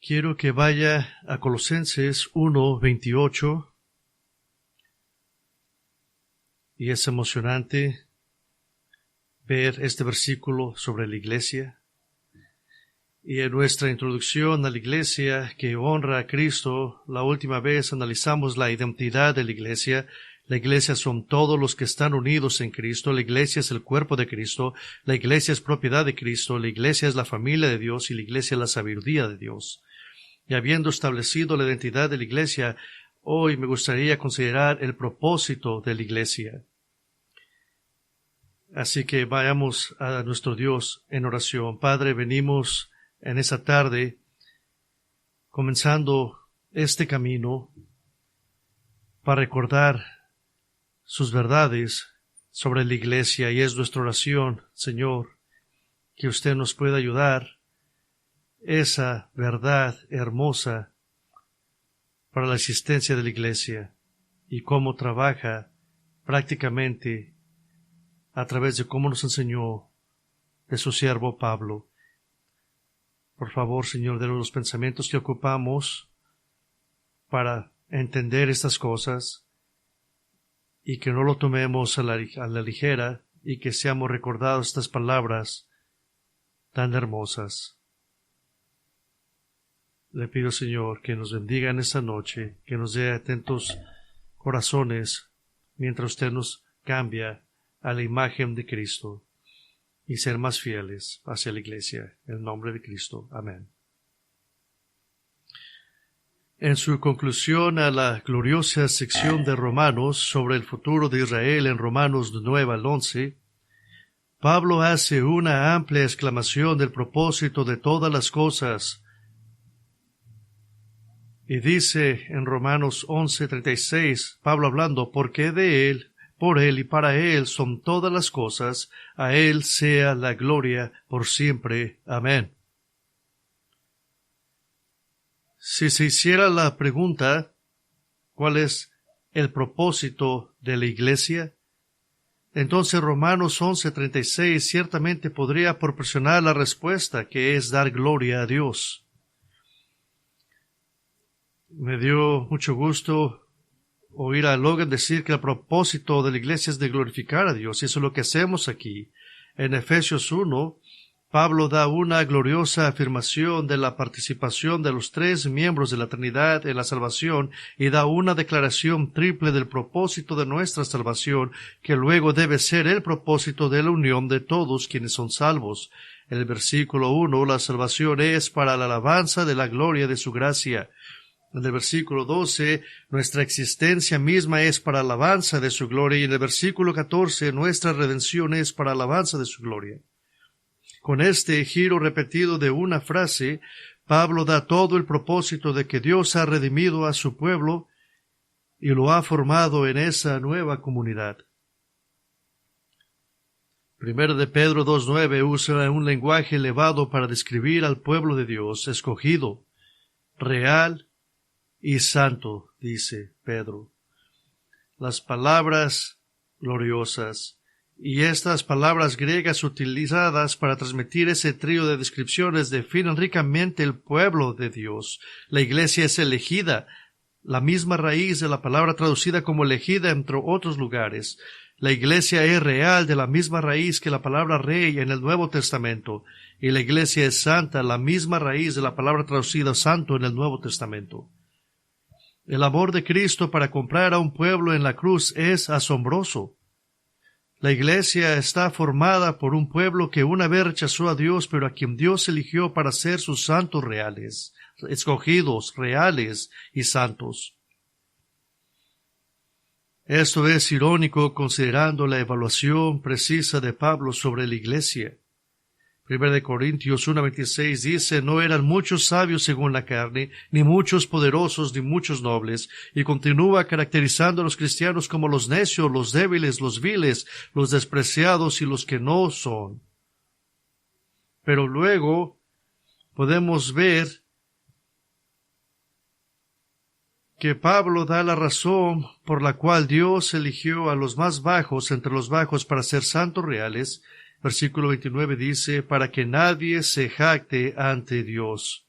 Quiero que vaya a Colosenses 1:28, y es emocionante ver este versículo sobre la iglesia. Y en nuestra introducción a la iglesia que honra a Cristo, la última vez analizamos la identidad de la iglesia. La iglesia son todos los que están unidos en Cristo. La iglesia es el cuerpo de Cristo. La iglesia es propiedad de Cristo. La iglesia es la familia de Dios y la iglesia es la sabiduría de Dios. Y habiendo establecido la identidad de la iglesia, hoy me gustaría considerar el propósito de la iglesia. Así que vayamos a nuestro Dios en oración. Padre, venimos en esta tarde, comenzando este camino, para recordar sus verdades sobre la iglesia, y es nuestra oración, Señor, que usted nos pueda ayudar esa verdad hermosa para la existencia de la iglesia y cómo trabaja prácticamente a través de cómo nos enseñó de su siervo Pablo. Por favor, Señor, de los pensamientos que ocupamos para entender estas cosas y que no lo tomemos a la ligera y que seamos recordados estas palabras tan hermosas. Le pido, Señor, que nos bendiga en esta noche, que nos dé atentos corazones mientras usted nos cambia a la imagen de Cristo y ser más fieles hacia la iglesia. En el nombre de Cristo. Amén. En su conclusión a la gloriosa sección de Romanos sobre el futuro de Israel en Romanos 9 al 11, Pablo hace una amplia exclamación del propósito de todas las cosas y dice en Romanos 11:36, Pablo hablando, porque de Él, por Él y para Él son todas las cosas, a Él sea la gloria por siempre. Amén. Si se hiciera la pregunta, ¿cuál es el propósito de la iglesia? Entonces Romanos 11:36 ciertamente podría proporcionar la respuesta, que es dar gloria a Dios. Me dio mucho gusto oír a Logan decir que el propósito de la iglesia es de glorificar a Dios, y eso es lo que hacemos aquí. En Efesios 1, Pablo da una gloriosa afirmación de la participación de los tres miembros de la Trinidad en la salvación, y da una declaración triple del propósito de nuestra salvación, que luego debe ser el propósito de la unión de todos quienes son salvos. En el versículo 1, la salvación es para la alabanza de la gloria de su gracia. En el versículo 12, nuestra existencia misma es para alabanza de su gloria, y en el versículo 14, nuestra redención es para alabanza de su gloria. Con este giro repetido de una frase, Pablo da todo el propósito de que Dios ha redimido a su pueblo y lo ha formado en esa nueva comunidad. Primero de Pedro 2:9 usa un lenguaje elevado para describir al pueblo de Dios, escogido, real y santo, dice Pedro. Las palabras gloriosas y estas palabras griegas utilizadas para transmitir ese trío de descripciones definen ricamente el pueblo de Dios. La iglesia es elegida, la misma raíz de la palabra traducida como elegida entre otros lugares. La iglesia es real, de la misma raíz que la palabra rey en el Nuevo Testamento. Y la iglesia es santa, la misma raíz de la palabra traducida santo en el Nuevo Testamento. El amor de Cristo para comprar a un pueblo en la cruz es asombroso. La iglesia está formada por un pueblo que una vez rechazó a Dios, pero a quien Dios eligió para ser sus santos reales, escogidos, reales y santos. Esto es irónico considerando la evaluación precisa de Pablo sobre la iglesia. 1 Corintios 1:26 dice, no eran muchos sabios según la carne, ni muchos poderosos, ni muchos nobles, y continúa caracterizando a los cristianos como los necios, los débiles, los viles, los despreciados y los que no son. Pero luego podemos ver que Pablo da la razón por la cual Dios eligió a los más bajos entre los bajos para ser santos reales. Versículo 29 dice, para que nadie se jacte ante Dios.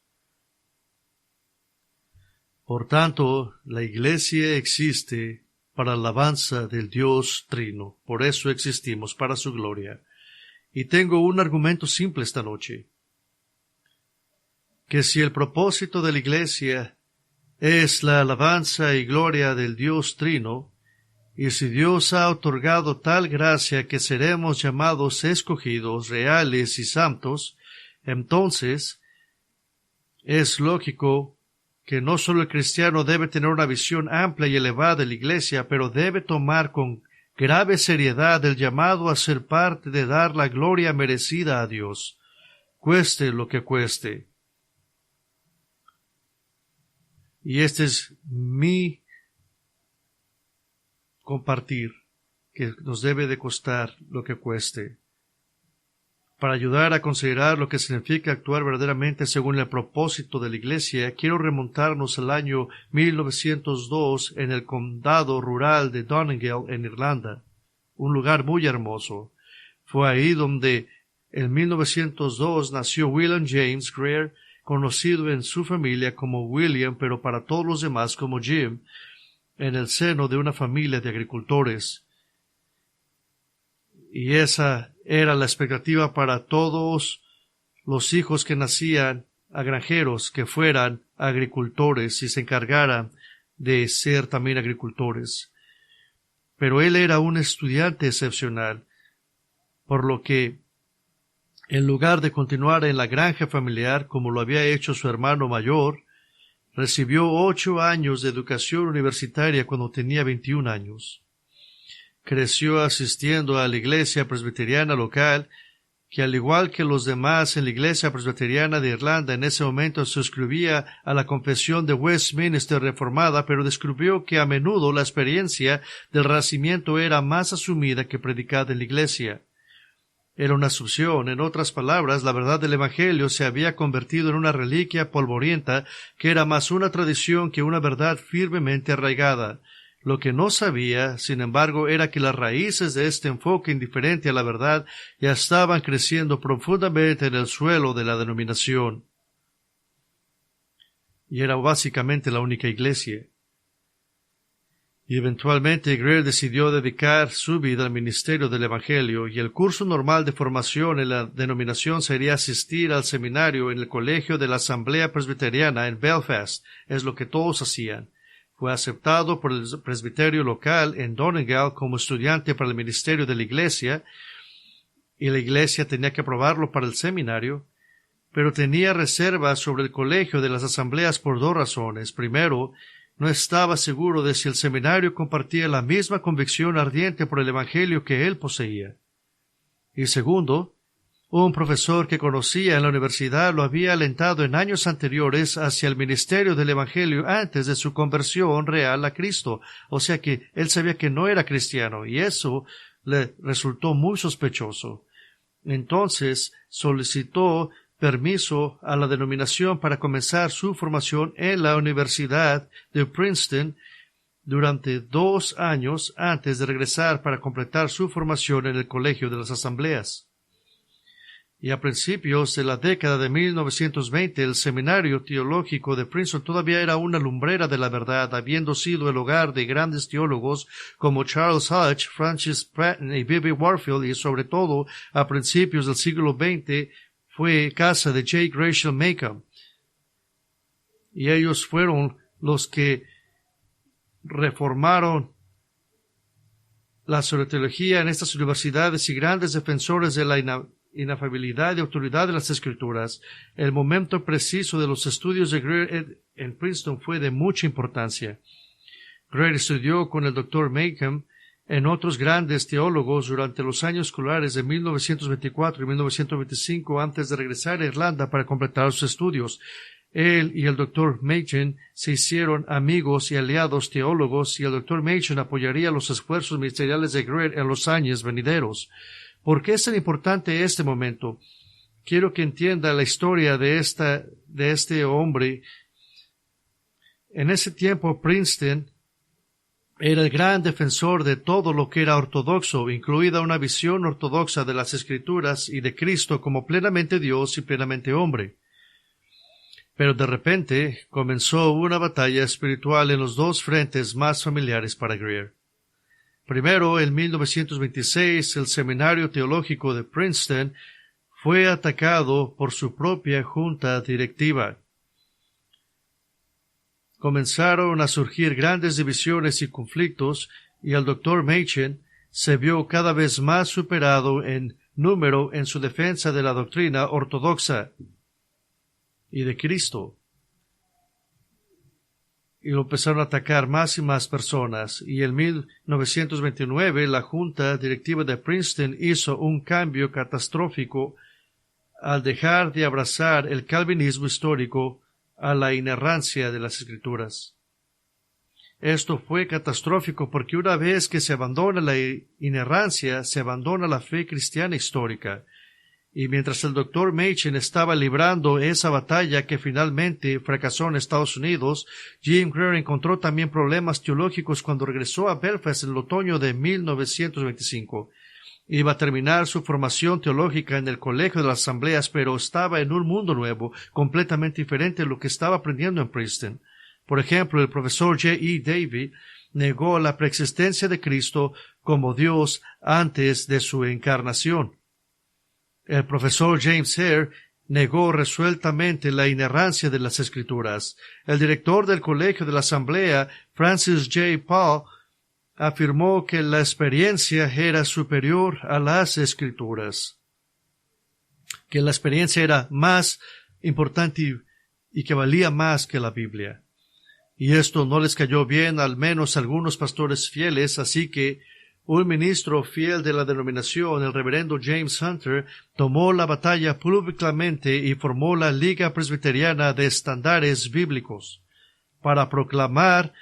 Por tanto, la Iglesia existe para la alabanza del Dios Trino. Por eso existimos, para su gloria. Y tengo un argumento simple esta noche. Que si el propósito de la Iglesia es la alabanza y gloria del Dios Trino, y si Dios ha otorgado tal gracia que seremos llamados escogidos, reales y santos, entonces es lógico que no solo el cristiano debe tener una visión amplia y elevada de la Iglesia, pero debe tomar con grave seriedad el llamado a ser parte de dar la gloria merecida a Dios, cueste lo que cueste. Y este es mi compartir, que nos debe de costar lo que cueste, para ayudar a considerar lo que significa actuar verdaderamente según el propósito de la Iglesia. Quiero remontarnos al año 1902 en el condado rural de Donegal, en Irlanda, un lugar muy hermoso. Fue ahí donde en 1902 nació William James Greer, conocido en su familia como William, pero para todos los demás como Jim, en el seno de una familia de agricultores. Y esa era la expectativa para todos los hijos que nacían a granjeros, que fueran agricultores y se encargaran de ser también agricultores. Pero él era un estudiante excepcional, por lo que en lugar de continuar en la granja familiar como lo había hecho su hermano mayor, recibió 8 años de educación universitaria cuando tenía 21 años. Creció asistiendo a la iglesia presbiteriana local, que al igual que los demás en la iglesia presbiteriana de Irlanda en ese momento suscribía a la confesión de Westminster reformada, pero descubrió que a menudo la experiencia del renacimiento era más asumida que predicada en la iglesia. Era una asunción. En otras palabras, la verdad del Evangelio se había convertido en una reliquia polvorienta que era más una tradición que una verdad firmemente arraigada. Lo que no sabía, sin embargo, era que las raíces de este enfoque indiferente a la verdad ya estaban creciendo profundamente en el suelo de la denominación. Y era básicamente la única iglesia. Y eventualmente Greer decidió dedicar su vida al ministerio del Evangelio, y el curso normal de formación en la denominación sería asistir al seminario en el colegio de la Asamblea Presbiteriana en Belfast. Es lo que todos hacían. Fue aceptado por el presbiterio local en Donegal como estudiante para el ministerio de la iglesia, y la iglesia tenía que aprobarlo para el seminario, pero tenía reservas sobre el colegio de las asambleas por 2 razones. Primero, no estaba seguro de si el seminario compartía la misma convicción ardiente por el Evangelio que él poseía. Y segundo, un profesor que conocía en la universidad lo había alentado en años anteriores hacia el ministerio del Evangelio antes de su conversión real a Cristo. O sea que él sabía que no era cristiano, y eso le resultó muy sospechoso. Entonces solicitó permiso a la denominación para comenzar su formación en la Universidad de Princeton durante 2 años antes de regresar para completar su formación en el Colegio de las Asambleas. Y a principios de la década de 1920, el Seminario Teológico de Princeton todavía era una lumbrera de la verdad, habiendo sido el hogar de grandes teólogos como Charles Hodge, Francis Pratton y B.B. Warfield, y sobre todo a principios del siglo XX fue casa de J. Gresham Machen. Y ellos fueron los que reformaron la soteriología en estas universidades y grandes defensores de la inafabilidad y autoridad de las Escrituras. El momento preciso de los estudios de Greer en Princeton fue de mucha importancia. Greer estudió con el Dr. Machen en otros grandes teólogos durante los años escolares de 1924 y 1925 antes de regresar a Irlanda para completar sus estudios. Él y el Dr. Machen se hicieron amigos y aliados teólogos, y el Dr. Machen apoyaría los esfuerzos ministeriales de Greer en los años venideros. ¿Por qué es tan importante este momento? Quiero que entienda la historia de este hombre. En ese tiempo, Princeton era el gran defensor de todo lo que era ortodoxo, incluida una visión ortodoxa de las Escrituras y de Cristo como plenamente Dios y plenamente hombre. Pero de repente comenzó una batalla espiritual en los dos frentes más familiares para Greer. Primero, en 1926, el Seminario Teológico de Princeton fue atacado por su propia junta directiva. Comenzaron a surgir grandes divisiones y conflictos, y el Dr. Machen se vio cada vez más superado en número en su defensa de la doctrina ortodoxa y de Cristo. Y lo empezaron a atacar más y más personas, y en 1929 la junta directiva de Princeton hizo un cambio catastrófico al dejar de abrazar el calvinismo histórico a la inerrancia de las Escrituras. Esto fue catastrófico porque una vez que se abandona la inerrancia, se abandona la fe cristiana histórica. Y mientras el Dr. Machen estaba librando esa batalla que finalmente fracasó en Estados Unidos, Jim Greer encontró también problemas teológicos cuando regresó a Belfast en el otoño de 1925. Iba a terminar su formación teológica en el Colegio de las Asambleas, pero estaba en un mundo nuevo, completamente diferente de lo que estaba aprendiendo en Princeton. Por ejemplo, el profesor J. E. Davy negó la preexistencia de Cristo como Dios antes de su encarnación. El profesor James Hare negó resueltamente la inerrancia de las Escrituras. El director del Colegio de la Asamblea, Francis J. Paul, afirmó que la experiencia era superior a las Escrituras, que la experiencia era más importante y que valía más que la Biblia. Y esto no les cayó bien al menos a algunos pastores fieles, así que un ministro fiel de la denominación, el reverendo James Hunter, tomó la batalla públicamente y formó la Liga Presbiteriana de Estándares Bíblicos para proclamar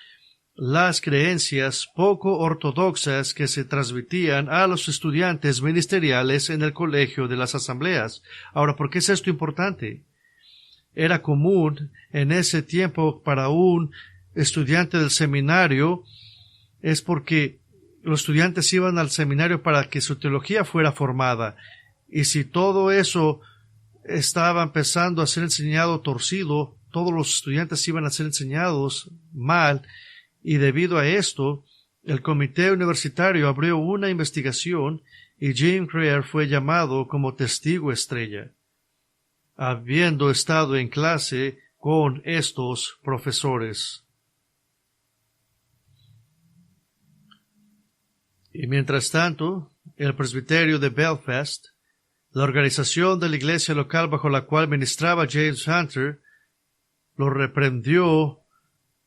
las creencias poco ortodoxas que se transmitían a los estudiantes ministeriales en el Colegio de las Asambleas. Ahora, ¿por qué es esto importante? Era común en ese tiempo para un estudiante del seminario, es porque los estudiantes iban al seminario para que su teología fuera formada, y si todo eso estaba empezando a ser enseñado torcido, todos los estudiantes iban a ser enseñados mal, y debido a esto, el comité universitario abrió una investigación y Jim Greer fue llamado como testigo estrella, habiendo estado en clase con estos profesores. Y mientras tanto, el presbiterio de Belfast, la organización de la iglesia local bajo la cual ministraba James Hunter, lo reprendió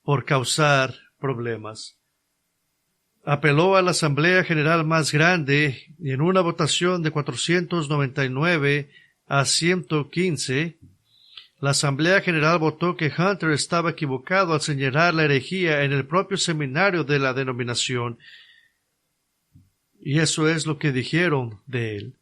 por causar problemas. Apeló a la Asamblea General más grande y en una votación de 499 a 115, la Asamblea General votó que Hunter estaba equivocado al señalar la herejía en el propio seminario de la denominación, y eso es lo que dijeron de él.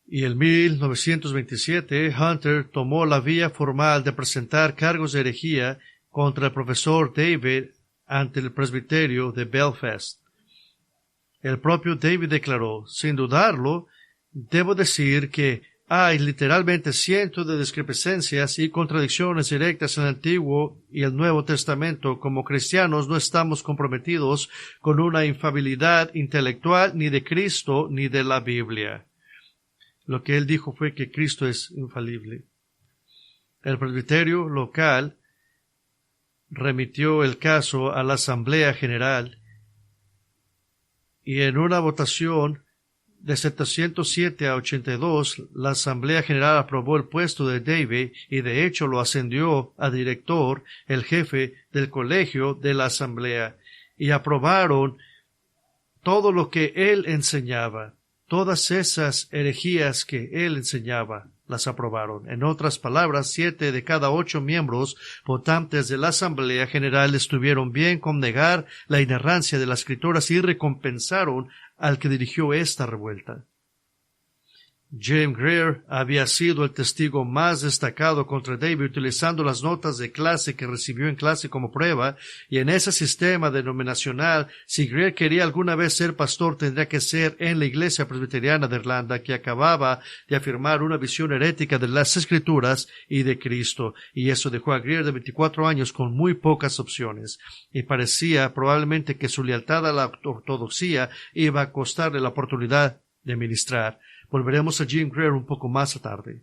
Y en 1927, Hunter tomó la vía formal de presentar cargos de herejía contra el profesor David ante el presbiterio de Belfast. El propio David declaró, sin dudarlo, debo decir que hay literalmente cientos de discrepancias y contradicciones directas en el Antiguo y el Nuevo Testamento. Como cristianos no estamos comprometidos con una infalibilidad intelectual ni de Cristo ni de la Biblia. Lo que él dijo fue que Cristo es infalible. El presbiterio local remitió el caso a la Asamblea General y en una votación de 707 a 82, la Asamblea General aprobó el puesto de David y de hecho lo ascendió a director, el jefe del colegio de la Asamblea, y aprobaron todo lo que él enseñaba. Todas esas herejías que él enseñaba, las aprobaron. En otras palabras, 7 de cada 8 miembros votantes de la Asamblea General estuvieron bien con negar la inerrancia de las Escrituras y recompensaron al que dirigió esta revuelta. James Greer había sido el testigo más destacado contra David utilizando las notas de clase que recibió en clase como prueba, y en ese sistema denominacional, si Greer quería alguna vez ser pastor, tendría que ser en la Iglesia Presbiteriana de Irlanda, que acababa de afirmar una visión herética de las Escrituras y de Cristo, y eso dejó a Greer de 24 años con muy pocas opciones, y parecía probablemente que su lealtad a la ortodoxia iba a costarle la oportunidad de ministrar. Volveremos a Jim Greer un poco más tarde.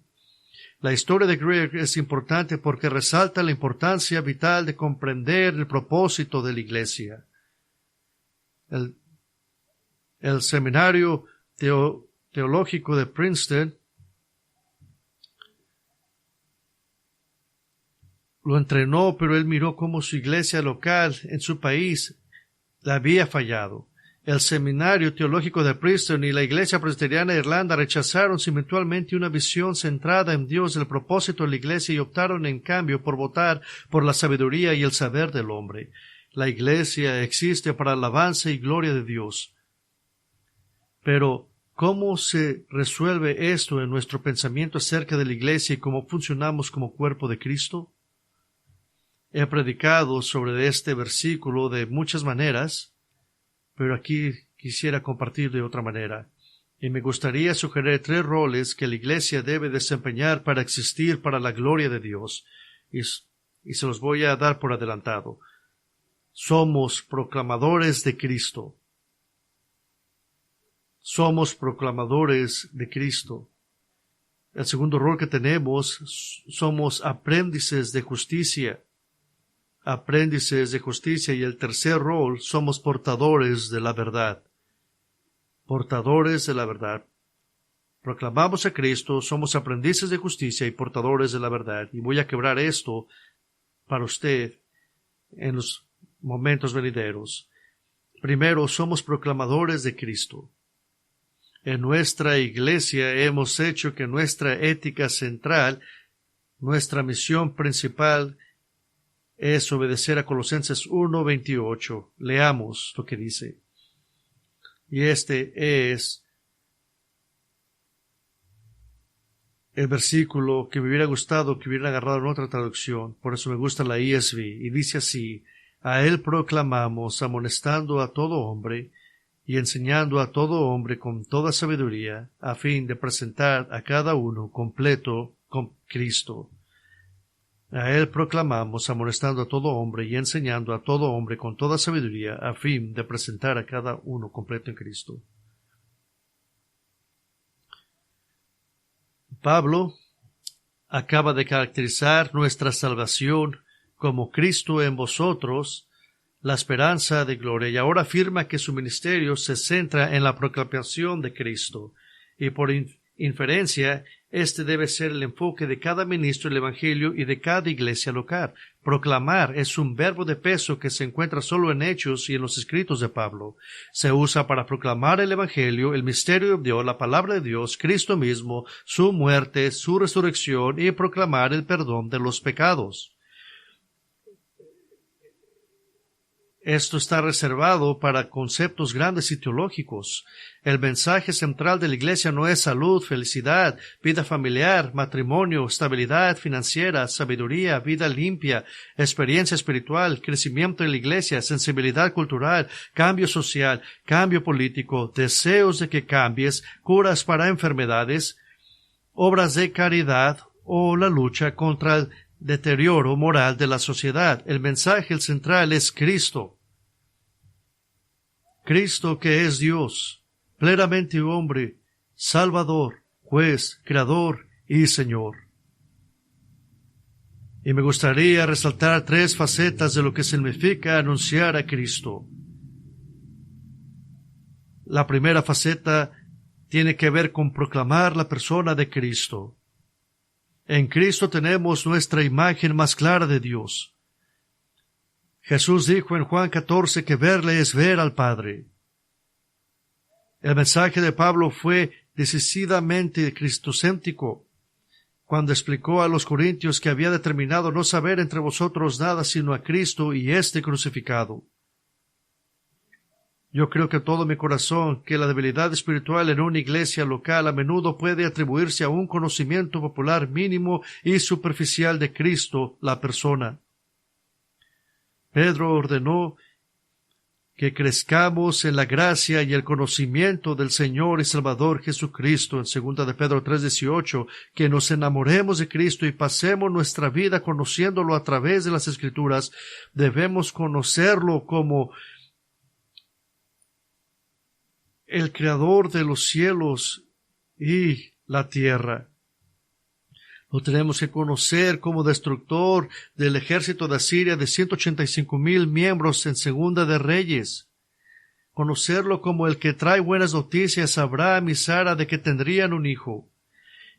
La historia de Greer es importante porque resalta la importancia vital de comprender el propósito de la Iglesia. El seminario teológico de Princeton lo entrenó, pero él miró cómo su iglesia local en su país la había fallado. El seminario teológico de Princeton y la Iglesia Presbiteriana de Irlanda rechazaron simultáneamente una visión centrada en Dios del propósito de la Iglesia y optaron en cambio por votar por la sabiduría y el saber del hombre. La Iglesia existe para alabanza y gloria de Dios. Pero, ¿cómo se resuelve esto en nuestro pensamiento acerca de la Iglesia y cómo funcionamos como cuerpo de Cristo? He predicado sobre este versículo de muchas maneras, pero aquí quisiera compartir de otra manera. Y me gustaría sugerir 3 roles que la Iglesia debe desempeñar para existir para la gloria de Dios. Y se los voy a dar por adelantado. Somos proclamadores de Cristo. Somos proclamadores de Cristo. El segundo rol que tenemos, somos aprendices de justicia. Aprendices de justicia. Y el tercer rol, somos portadores de la verdad. Portadores de la verdad. Proclamamos a Cristo, somos aprendices de justicia y portadores de la verdad. Y voy a quebrar esto para usted en los momentos venideros. Primero, somos proclamadores de Cristo. En nuestra iglesia hemos hecho que nuestra ética central, nuestra misión principal, es obedecer a Colosenses 1:28. Leamos lo que dice. Y este es el versículo que me hubiera gustado que hubiera agarrado en otra traducción. Por eso me gusta la ESV. Y dice así: a él proclamamos, amonestando a todo hombre y enseñando a todo hombre con toda sabiduría, a fin de presentar a cada uno completo con Cristo. A él proclamamos, amonestando a todo hombre y enseñando a todo hombre con toda sabiduría, a fin de presentar a cada uno completo en Cristo. Pablo acaba de caracterizar nuestra salvación como Cristo en vosotros, la esperanza de gloria, y ahora afirma que su ministerio se centra en la proclamación de Cristo, y por inferencia, este debe ser el enfoque de cada ministro del Evangelio y de cada iglesia local. Proclamar es un verbo de peso que se encuentra solo en Hechos y en los escritos de Pablo. Se usa para proclamar el Evangelio, el misterio de Dios, la palabra de Dios, Cristo mismo, su muerte, su resurrección y proclamar el perdón de los pecados. Esto está reservado para conceptos grandes y teológicos. El mensaje central de la Iglesia no es salud, felicidad, vida familiar, matrimonio, estabilidad financiera, sabiduría, vida limpia, experiencia espiritual, crecimiento en la Iglesia, sensibilidad cultural, cambio social, cambio político, deseos de que cambies, curas para enfermedades, obras de caridad o la lucha contra el deterioro moral de la sociedad. El mensaje central es Cristo. Cristo que es Dios, plenamente hombre, Salvador, juez, creador y Señor. Y me gustaría resaltar 3 facetas de lo que significa anunciar a Cristo. La primera faceta tiene que ver con proclamar la persona de Cristo. En Cristo tenemos nuestra imagen más clara de Dios. Jesús dijo en Juan 14 que verle es ver al Padre. El mensaje de Pablo fue decisivamente cristocéntrico cuando explicó a los corintios que había determinado no saber entre vosotros nada sino a Cristo y este crucificado. Yo creo que todo mi corazón que la debilidad espiritual en una iglesia local a menudo puede atribuirse a un conocimiento popular mínimo y superficial de Cristo, la persona. Pedro ordenó que crezcamos en la gracia y el conocimiento del Señor y Salvador Jesucristo, en 2 de Pedro 3:18, que nos enamoremos de Cristo y pasemos nuestra vida conociéndolo a través de las Escrituras. Debemos conocerlo como el Creador de los cielos y la tierra. Lo tenemos que conocer como destructor del ejército de Asiria de 185,000 miembros en Segunda de Reyes. Conocerlo como el que trae buenas noticias a Abraham y Sara de que tendrían un hijo.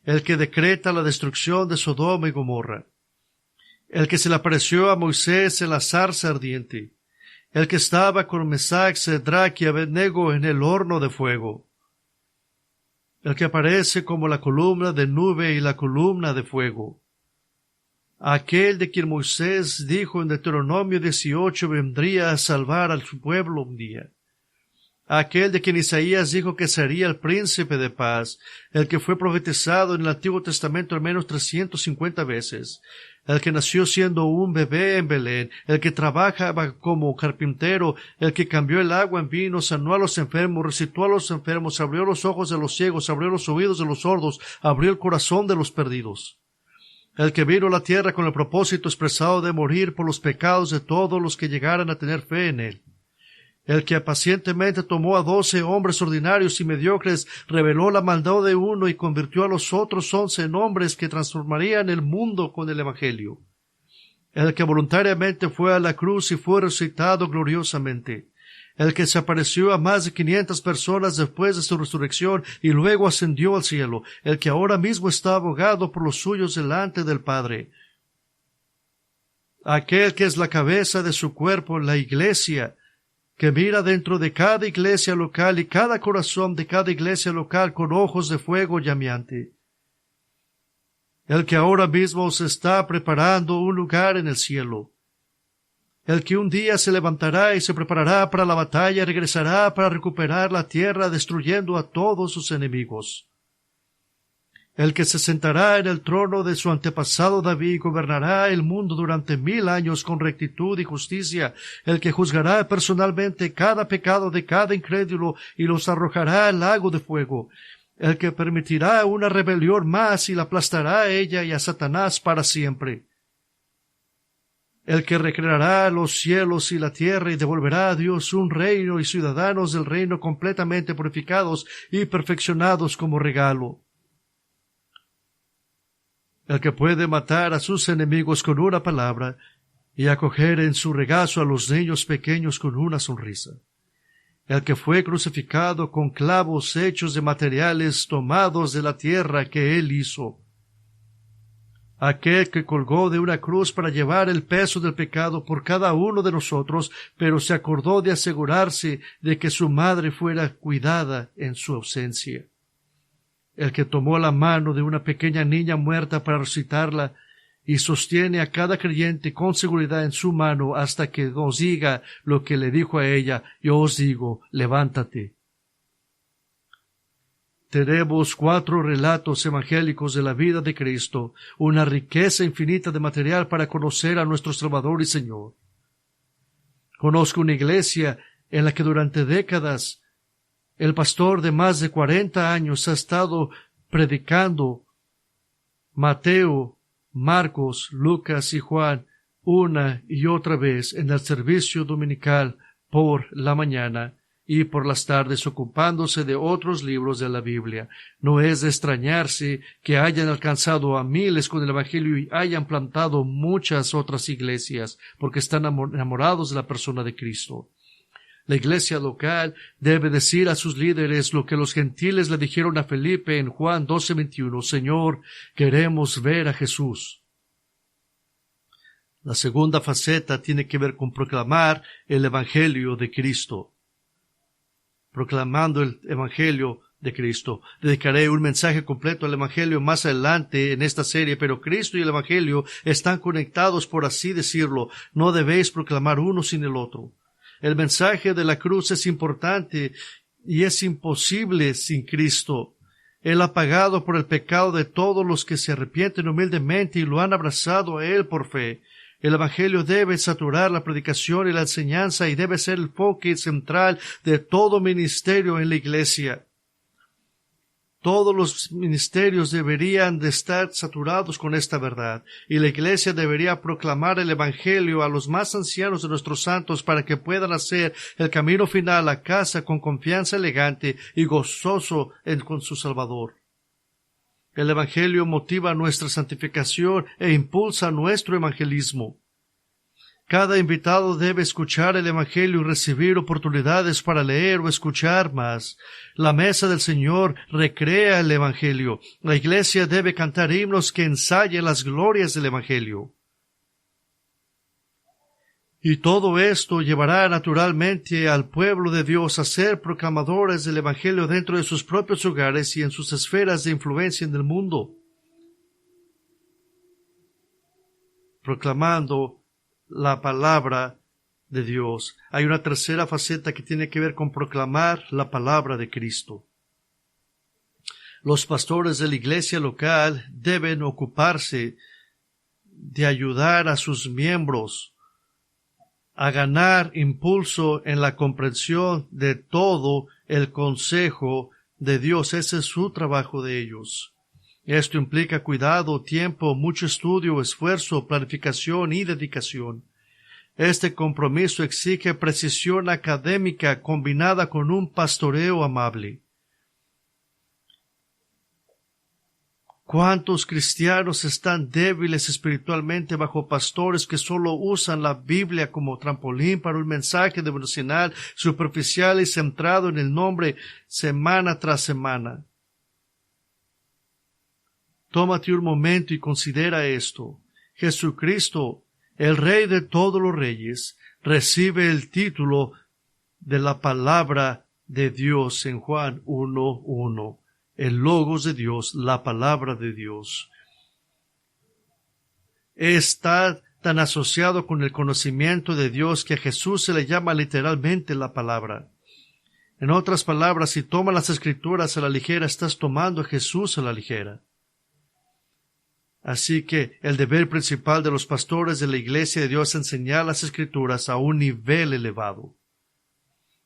El que decreta la destrucción de Sodoma y Gomorra. El que se le apareció a Moisés en la zarza ardiente. El que estaba con Mesac, Cedrac y Abednego en el horno de fuego. El que aparece como la columna de nube y la columna de fuego. Aquel de quien Moisés dijo en Deuteronomio 18 vendría a salvar a su pueblo un día. Aquel de quien Isaías dijo que sería el príncipe de paz, el que fue profetizado en el Antiguo Testamento al menos 350 veces, el que nació siendo un bebé en Belén, el que trabajaba como carpintero, el que cambió el agua en vino, sanó a los enfermos, resucitó a los enfermos, abrió los ojos de los ciegos, abrió los oídos de los sordos, abrió el corazón de los perdidos. El que vino a la tierra con el propósito expresado de morir por los pecados de todos los que llegaran a tener fe en él. El que pacientemente tomó a 12 hombres ordinarios y mediocres, reveló la maldad de uno y convirtió a los otros 11 en hombres que transformarían el mundo con el Evangelio. El que voluntariamente fue a la cruz y fue resucitado gloriosamente. El que se apareció a más de 500 personas después de su resurrección y luego ascendió al cielo. El que ahora mismo está abogado por los suyos delante del Padre. Aquel que es la cabeza de su cuerpo, la Iglesia, que mira dentro de cada iglesia local y cada corazón de cada iglesia local con ojos de fuego llameante. El que ahora mismo se está preparando un lugar en el cielo. El que un día se levantará y se preparará para la batalla y regresará para recuperar la tierra destruyendo a todos sus enemigos. El que se sentará en el trono de su antepasado David y gobernará el mundo durante 1000 años con rectitud y justicia, el que juzgará personalmente cada pecado de cada incrédulo y los arrojará al lago de fuego, el que permitirá una rebelión más y la aplastará a ella y a Satanás para siempre, el que recreará los cielos y la tierra y devolverá a Dios un reino y ciudadanos del reino completamente purificados y perfeccionados como regalo. El que puede matar a sus enemigos con una palabra y acoger en su regazo a los niños pequeños con una sonrisa. El que fue crucificado con clavos hechos de materiales tomados de la tierra que él hizo. Aquel que colgó de una cruz para llevar el peso del pecado por cada uno de nosotros, pero se acordó de asegurarse de que su madre fuera cuidada en su ausencia. El que tomó la mano de una pequeña niña muerta para resucitarla y sostiene a cada creyente con seguridad en su mano hasta que nos diga lo que le dijo a ella: yo os digo, levántate. Tenemos 4 relatos evangélicos de la vida de Cristo, una riqueza infinita de material para conocer a nuestro Salvador y Señor. Conozco una iglesia en la que durante décadas el pastor de más de 40 años ha estado predicando Mateo, Marcos, Lucas y Juan una y otra vez en el servicio dominical por la mañana y por las tardes, ocupándose de otros libros de la Biblia. No es de extrañarse que hayan alcanzado a miles con el Evangelio y hayan plantado muchas otras iglesias, porque están enamorados de la persona de Cristo. La iglesia local debe decir a sus líderes lo que los gentiles le dijeron a Felipe en Juan 12:21, Señor, queremos ver a Jesús. La segunda faceta tiene que ver con proclamar el Evangelio de Cristo. Proclamando el Evangelio de Cristo. Dedicaré un mensaje completo al Evangelio más adelante en esta serie, pero Cristo y el Evangelio están conectados, por así decirlo. No debéis proclamar uno sin el otro. El mensaje de la cruz es importante y es imposible sin Cristo. Él ha pagado por el pecado de todos los que se arrepienten humildemente y lo han abrazado a Él por fe. El Evangelio debe saturar la predicación y la enseñanza y debe ser el enfoque central de todo ministerio en la Iglesia. Todos los ministerios deberían de estar saturados con esta verdad, y la Iglesia debería proclamar el Evangelio a los más ancianos de nuestros santos para que puedan hacer el camino final a casa con confianza elegante y gozoso con su Salvador. El Evangelio motiva nuestra santificación e impulsa nuestro evangelismo. Cada invitado debe escuchar el Evangelio y recibir oportunidades para leer o escuchar más. La mesa del Señor recrea el Evangelio. La Iglesia debe cantar himnos que ensayen las glorias del Evangelio. Y todo esto llevará naturalmente al pueblo de Dios a ser proclamadores del Evangelio dentro de sus propios hogares y en sus esferas de influencia en el mundo. Proclamando la palabra de Dios. Hay una tercera faceta que tiene que ver con proclamar la palabra de Cristo. Los pastores de la iglesia local deben ocuparse de ayudar a sus miembros a ganar impulso en la comprensión de todo el consejo de Dios. Ese es su trabajo de ellos. Esto implica cuidado, tiempo, mucho estudio, esfuerzo, planificación y dedicación. Este compromiso exige precisión académica combinada con un pastoreo amable. ¿Cuántos cristianos están débiles espiritualmente bajo pastores que solo usan la Biblia como trampolín para un mensaje devocional superficial y centrado en el nombre semana tras semana? Tómate un momento y considera esto. Jesucristo, el Rey de todos los reyes, recibe el título de la palabra de Dios en Juan 1:1. El Logos de Dios, la palabra de Dios. Está tan asociado con el conocimiento de Dios que a Jesús se le llama literalmente la palabra. En otras palabras, si tomas las Escrituras a la ligera, estás tomando a Jesús a la ligera. Así que el deber principal de los pastores de la Iglesia de Dios es enseñar las Escrituras a un nivel elevado.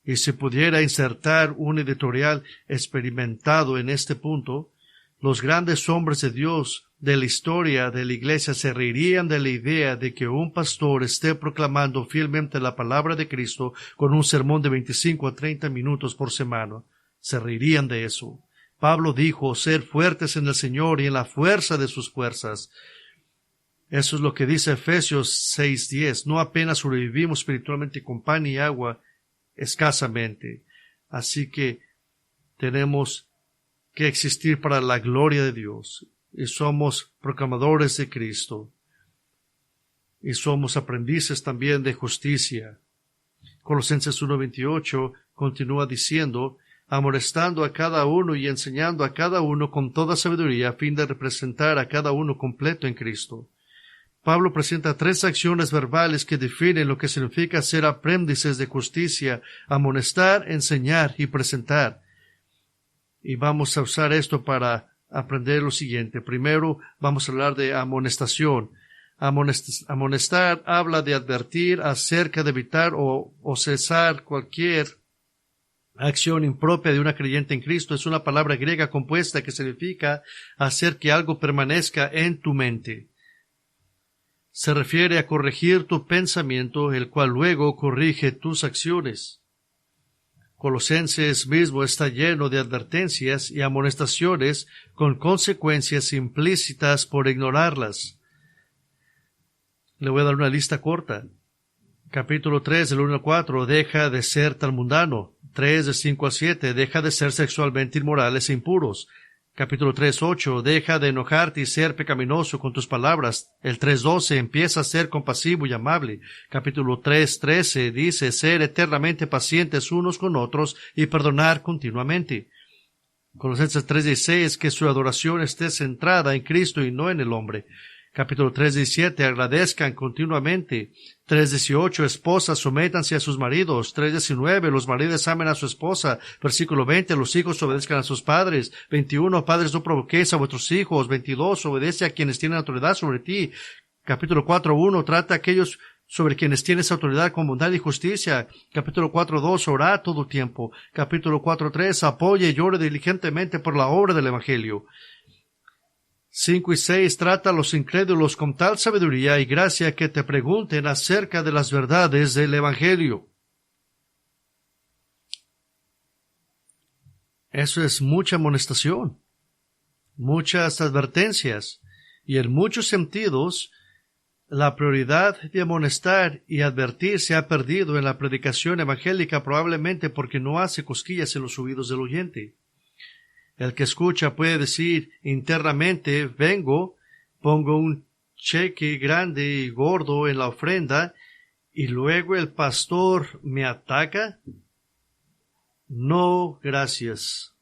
Y si pudiera insertar un editorial experimentado en este punto, los grandes hombres de Dios de la historia de la Iglesia se reirían de la idea de que un pastor esté proclamando fielmente la palabra de Cristo con un sermón de 25 a 30 minutos por semana. Se reirían de eso. Pablo dijo, ser fuertes en el Señor y en la fuerza de sus fuerzas. Eso es lo que dice Efesios 6:10. No apenas sobrevivimos espiritualmente con pan y agua, escasamente. Así que tenemos que existir para la gloria de Dios. Y somos proclamadores de Cristo. Y somos aprendices también de justicia. Colosenses 1:28 continúa diciendo, amonestando a cada uno y enseñando a cada uno con toda sabiduría, a fin de representar a cada uno completo en Cristo. Pablo presenta 3 acciones verbales que definen lo que significa ser aprendices de justicia: amonestar, enseñar y presentar. Y vamos a usar esto para aprender lo siguiente. Primero, vamos a hablar de amonestación. Amonestar habla de advertir acerca de evitar o cesar cualquier acción impropia de una creyente en Cristo. Es una palabra griega compuesta que significa hacer que algo permanezca en tu mente. Se refiere a corregir tu pensamiento, el cual luego corrige tus acciones. Colosenses mismo está lleno de advertencias y amonestaciones con consecuencias implícitas por ignorarlas. Le voy a dar una lista corta. Capítulo 3, del 1 al 4, deja de ser tan mundano. 3, de 5 a 7, deja de ser sexualmente inmorales e impuros. Capítulo 3, 8, deja de enojarte y ser pecaminoso con tus palabras. El 3:12, empieza a ser compasivo y amable. Capítulo 3, 13, dice ser eternamente pacientes unos con otros y perdonar continuamente. Colosenses 3:16, que su adoración esté centrada en Cristo y no en el hombre. Capítulo 3:17, agradezcan continuamente. 3:18, esposas, sométanse a sus maridos. 3:19, los maridos amen a su esposa. Versículo 20, los hijos obedezcan a sus padres. 21, padres, no provoquéis a vuestros hijos. 22, obedece a quienes tienen autoridad sobre ti. Capítulo 4:1, trata a aquellos sobre quienes tienes autoridad con bondad y justicia. Capítulo 4:2, orad todo tiempo. Capítulo 4:3, apoye y llore diligentemente por la obra del Evangelio. 5 y 6, trata a los incrédulos con tal sabiduría y gracia que te pregunten acerca de las verdades del Evangelio. Eso es mucha amonestación, muchas advertencias, y en muchos sentidos, la prioridad de amonestar y advertir se ha perdido en la predicación evangélica, probablemente porque no hace cosquillas en los oídos del oyente. El que escucha puede decir internamente, vengo, pongo un cheque grande y gordo en la ofrenda, y luego el pastor me ataca. No, gracias.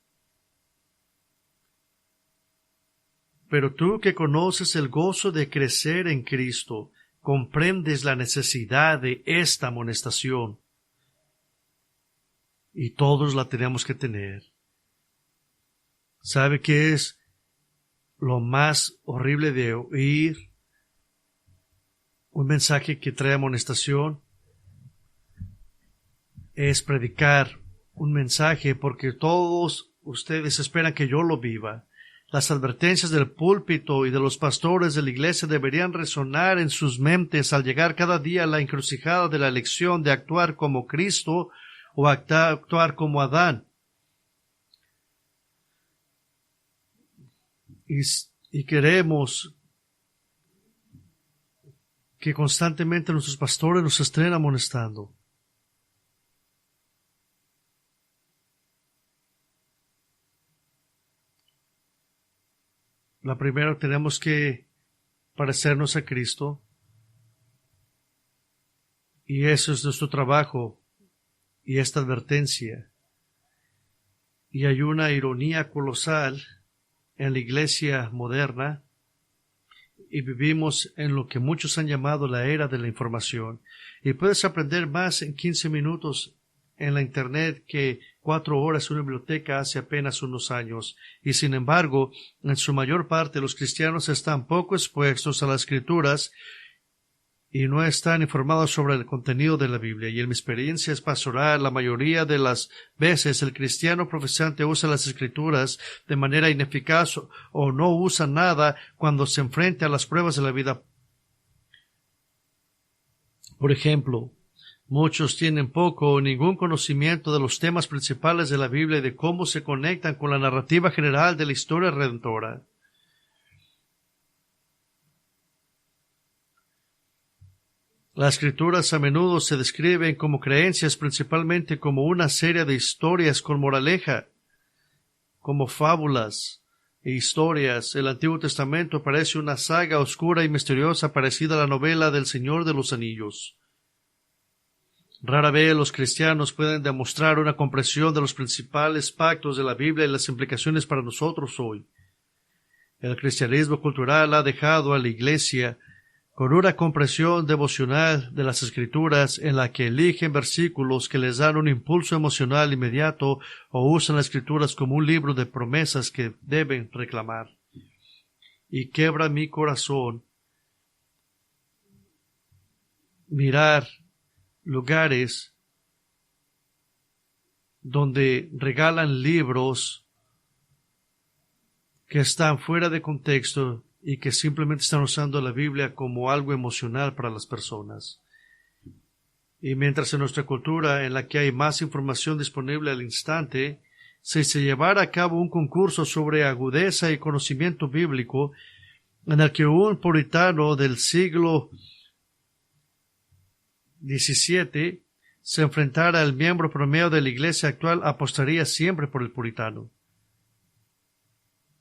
Pero tú que conoces el gozo de crecer en Cristo, comprendes la necesidad de esta amonestación. Y todos la tenemos que tener. ¿Sabe qué es lo más horrible de oír un mensaje que trae amonestación? Es predicar un mensaje porque todos ustedes esperan que yo lo viva. Las advertencias del púlpito y de los pastores de la iglesia deberían resonar en sus mentes al llegar cada día a la encrucijada de la elección de actuar como Cristo o actuar como Adán. Y queremos que constantemente nuestros pastores nos estén amonestando. La primera, tenemos que parecernos a Cristo, y eso es nuestro trabajo y esta advertencia. Y hay una ironía colosal en la iglesia moderna, y vivimos en lo que muchos han llamado la era de la información. Y puedes aprender más en 15 minutos en la Internet que 4 horas en una biblioteca hace apenas unos años. Y sin embargo, en su mayor parte los cristianos están poco expuestos a las Escrituras y no están informados sobre el contenido de la Biblia. Y en mi experiencia es pastoral, la mayoría de las veces el cristiano profesante usa las Escrituras de manera ineficaz o no usa nada cuando se enfrenta a las pruebas de la vida. Por ejemplo, muchos tienen poco o ningún conocimiento de los temas principales de la Biblia y de cómo se conectan con la narrativa general de la historia redentora. Las Escrituras a menudo se describen como creencias, principalmente como una serie de historias con moraleja, como fábulas e historias. El Antiguo Testamento parece una saga oscura y misteriosa parecida a la novela del Señor de los Anillos. Rara vez los cristianos pueden demostrar una comprensión de los principales pactos de la Biblia y las implicaciones para nosotros hoy. El cristianismo cultural ha dejado a la Iglesia con una comprensión devocional de las Escrituras en la que eligen versículos que les dan un impulso emocional inmediato o usan las Escrituras como un libro de promesas que deben reclamar. Y quebra mi corazón mirar lugares donde regalan libros que están fuera de contexto y que simplemente están usando la Biblia como algo emocional para las personas. Y mientras en nuestra cultura, en la que hay más información disponible al instante, si se llevara a cabo un concurso sobre agudeza y conocimiento bíblico, en el que un puritano del siglo XVII se enfrentara al miembro promedio de la iglesia actual, apostaría siempre por el puritano.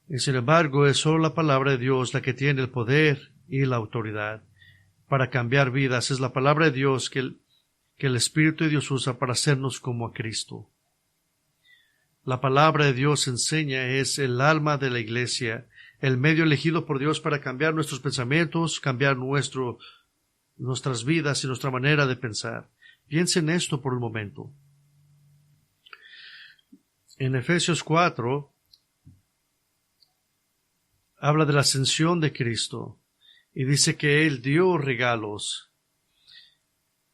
Y sin embargo, es solo la palabra de Dios la que tiene el poder y la autoridad para cambiar vidas. Es la palabra de Dios que el Espíritu de Dios usa para hacernos como a Cristo. La palabra de Dios enseña, es el alma de la iglesia, el medio elegido por Dios para cambiar nuestros pensamientos, cambiar nuestras vidas y nuestra manera de pensar. Piensen en esto por un momento. En Efesios 4 habla de la ascensión de Cristo y dice que Él dio regalos.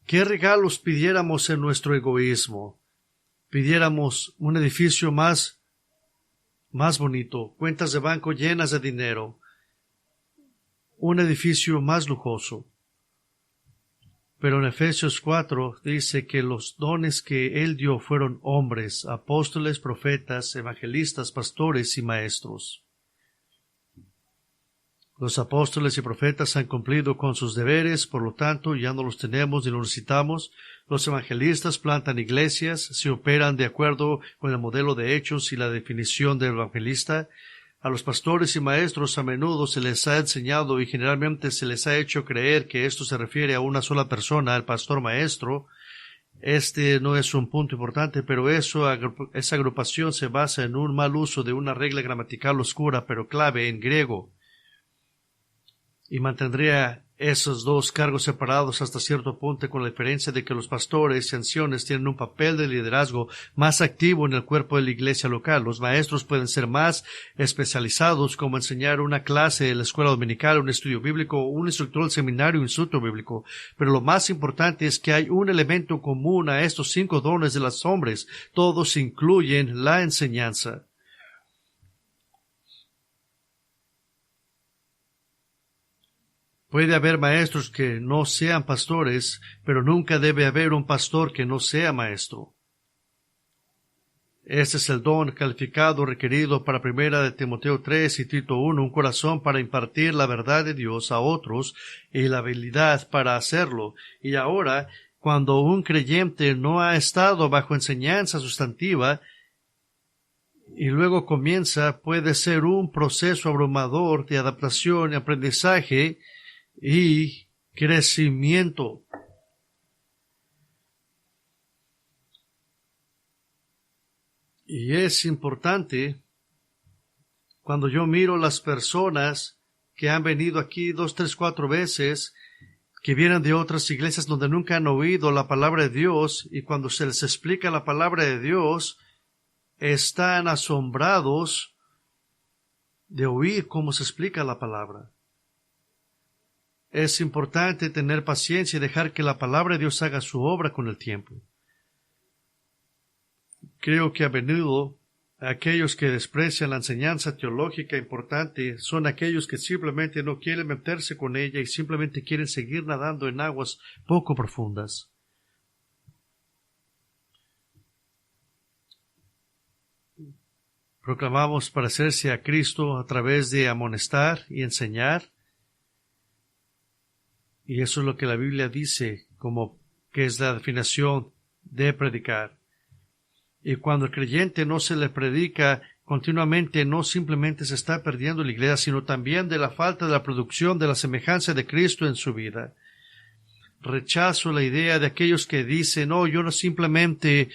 ¿Qué regalos pidiéramos en nuestro egoísmo? Pidiéramos un edificio más bonito, cuentas de banco llenas de dinero, un edificio más lujoso. Pero en Efesios 4 dice que los dones que Él dio fueron hombres, apóstoles, profetas, evangelistas, pastores y maestros. Los apóstoles y profetas han cumplido con sus deberes, por lo tanto ya no los tenemos ni los necesitamos. Los evangelistas plantan iglesias, se operan de acuerdo con el modelo de Hechos y la definición del evangelista. A los pastores y maestros a menudo se les ha enseñado y generalmente se les ha hecho creer que esto se refiere a una sola persona, el pastor maestro. Este no es un punto importante, pero esa agrupación se basa en un mal uso de una regla gramatical oscura pero clave en griego. Y mantendría esos dos cargos separados hasta cierto punto, con la diferencia de que los pastores y ancianos tienen un papel de liderazgo más activo en el cuerpo de la iglesia local. Los maestros pueden ser más especializados, como enseñar una clase en la escuela dominical, un estudio bíblico, un instructor del seminario, un instituto bíblico. Pero lo más importante es que hay un elemento común a estos 5 dones de los hombres. Todos incluyen la enseñanza. Puede haber maestros que no sean pastores, pero nunca debe haber un pastor que no sea maestro. Este es el don calificado requerido para 1 Timoteo 3 y Tito 1, un corazón para impartir la verdad de Dios a otros y la habilidad para hacerlo. Y ahora, cuando un creyente no ha estado bajo enseñanza sustantiva y luego puede ser un proceso abrumador de adaptación y aprendizaje y crecimiento. Y es importante, cuando yo miro las personas que han venido aquí 2, 3, 4 veces, que vienen de otras iglesias donde nunca han oído la palabra de Dios, y cuando se les explica la palabra de Dios, están asombrados de oír cómo se explica la palabra. Es importante tener paciencia y dejar que la palabra de Dios haga su obra con el tiempo. Creo que a menudo aquellos que desprecian la enseñanza teológica importante son aquellos que simplemente no quieren meterse con ella y simplemente quieren seguir nadando en aguas poco profundas. Proclamamos parecerse a Cristo a través de amonestar y enseñar. Y eso es lo que la Biblia dice como que es la definición de predicar. Y cuando el creyente no se le predica continuamente, no simplemente se está perdiendo la iglesia, sino también de la falta de la producción de la semejanza de Cristo en su vida. Rechazo la idea de aquellos que dicen, no, yo no simplemente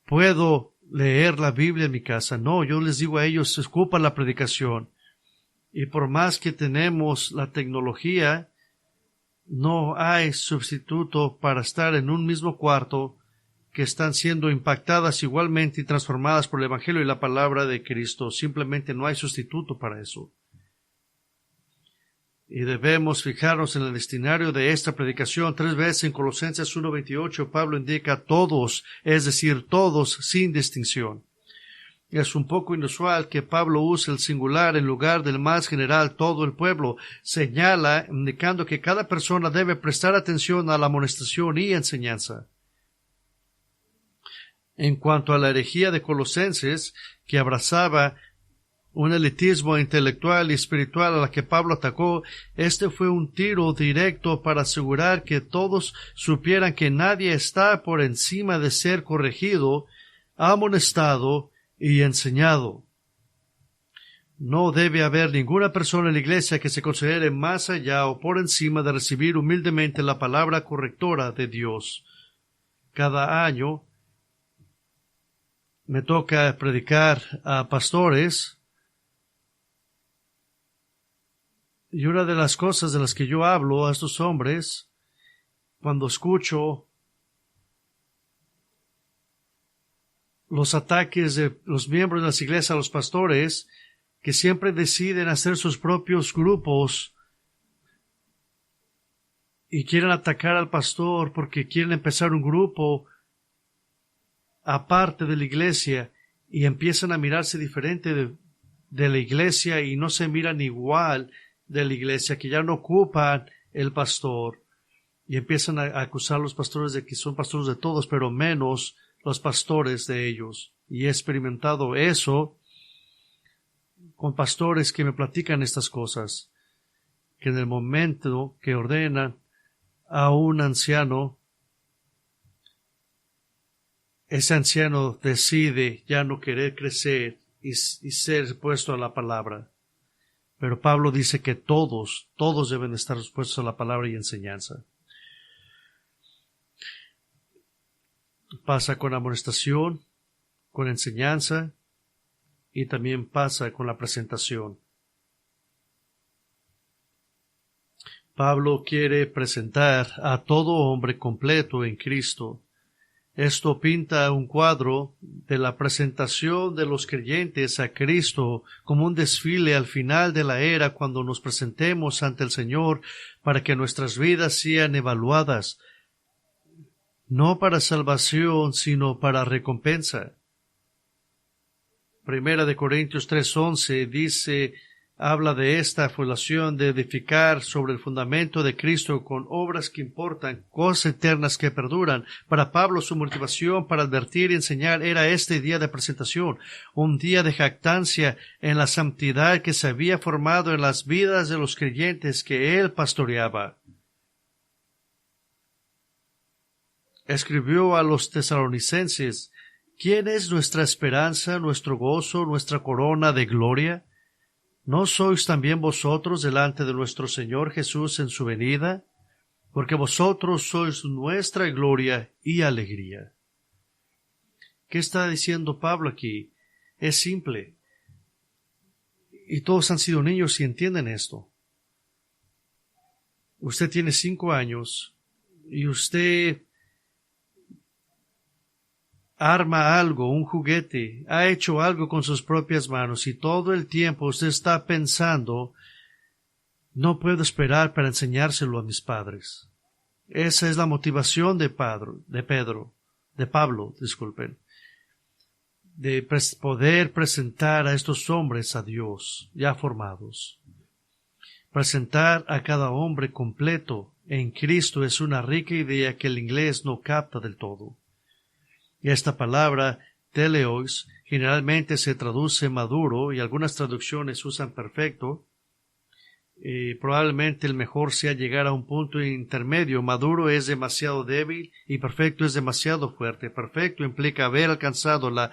puedo leer la Biblia en mi casa. No, yo les digo a ellos, ocupa la predicación. Y por más que tenemos la tecnología, no hay sustituto para estar en un mismo cuarto que están siendo impactadas igualmente y transformadas por el Evangelio y la palabra de Cristo. Simplemente no hay sustituto para eso. Y debemos fijarnos en el destinario de esta predicación. 3 veces en Colosenses 1:28 Pablo indica todos, es decir, todos sin distinción. Es un poco inusual que Pablo use el singular en lugar del más general, todo el pueblo. Señala, indicando que cada persona debe prestar atención a la amonestación y enseñanza. En cuanto a la herejía de Colosenses, que abrazaba un elitismo intelectual y espiritual a la que Pablo atacó, este fue un tiro directo para asegurar que todos supieran que nadie está por encima de ser corregido, amonestado y enseñado. No debe haber ninguna persona en la iglesia que se considere más allá o por encima de recibir humildemente la palabra correctora de Dios. Cada año me toca predicar a pastores Y una de las cosas de las que yo hablo a estos hombres, cuando escucho los ataques de los miembros de las iglesias a los pastores, que siempre deciden hacer sus propios grupos y quieren atacar al pastor porque quieren empezar un grupo aparte de la iglesia y empiezan a mirarse diferente de la iglesia y no se miran igual de la iglesia, que ya no ocupan el pastor y empiezan a acusar a los pastores de que son pastores de todos, pero menos los pastores de ellos. Y he experimentado eso con pastores que me platican estas cosas, que en el momento que ordenan a un anciano, ese anciano decide ya no querer crecer y ser puesto a la palabra. Pero Pablo dice que todos deben estar expuestos a la palabra y enseñanza. Pasa con amonestación, con enseñanza, y también pasa con la presentación. Pablo quiere presentar a todo hombre completo en Cristo. Esto pinta un cuadro de la presentación de los creyentes a Cristo como un desfile al final de la era, cuando nos presentemos ante el Señor para que nuestras vidas sean evaluadas, no para salvación, sino para recompensa. Primera de Corintios 3:11 habla de esta fundación de edificar sobre el fundamento de Cristo con obras que importan, cosas eternas que perduran. Para Pablo, su motivación para advertir y enseñar era este día de presentación, un día de jactancia en la santidad que se había formado en las vidas de los creyentes que él pastoreaba. Escribió a los tesalonicenses: ¿quién es nuestra esperanza, nuestro gozo, nuestra corona de gloria? ¿No sois también vosotros delante de nuestro Señor Jesús en su venida? Porque vosotros sois nuestra gloria y alegría. ¿Qué está diciendo Pablo aquí? Es simple. Y todos han sido niños y entienden esto. Usted tiene 5 años y usted arma algo, un juguete, ha hecho algo con sus propias manos y todo el tiempo usted está pensando: no puedo esperar para enseñárselo a mis padres. Esa es la motivación de Pablo, de poder presentar a estos hombres a Dios ya formados. Presentar a cada hombre completo en Cristo es una rica idea que el inglés no capta del todo. Esta palabra, teleos, generalmente se traduce maduro y algunas traducciones usan perfecto. Probablemente el mejor sea llegar a un punto intermedio. Maduro es demasiado débil y perfecto es demasiado fuerte. Perfecto implica haber alcanzado la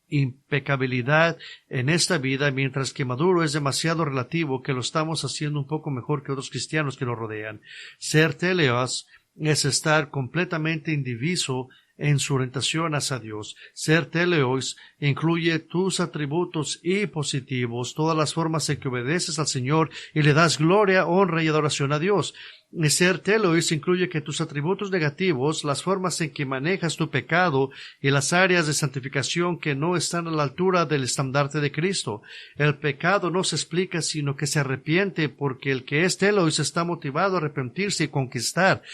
impecabilidad en esta vida, mientras que maduro es demasiado relativo, que lo estamos haciendo un poco mejor que otros cristianos que nos rodean. Ser teleos es estar completamente indiviso en su orientación hacia Dios. Ser teleos incluye tus atributos y positivos, todas las formas en que obedeces al Señor y le das gloria, honra y adoración a Dios. Y ser teleos incluye que tus atributos negativos, las formas en que manejas tu pecado y las áreas de santificación que no están a la altura del estandarte de Cristo. El pecado no se explica, sino que se arrepiente, porque el que es teleos está motivado a arrepentirse y conquistar.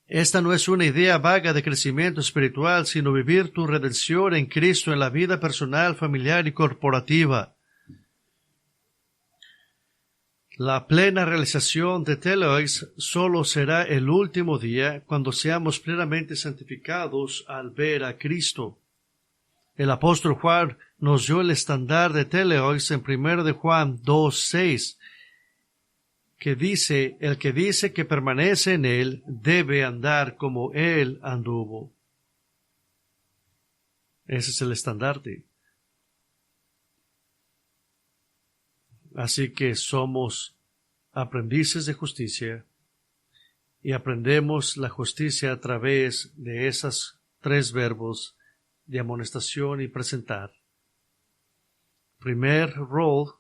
Esta no es una idea vaga de crecimiento espiritual, sino vivir tu redención en Cristo en la vida personal, familiar y corporativa. La plena realización de teleos solo será el último día, cuando seamos plenamente santificados al ver a Cristo. El apóstol Juan nos dio el estándar de teleos en 1 de Juan 2:6. Que dice: el que dice que permanece en él debe andar como él anduvo. Ese es el estandarte. Así que somos aprendices de justicia y aprendemos la justicia a través de esos 3 verbos de amonestación y presentar. Primer rol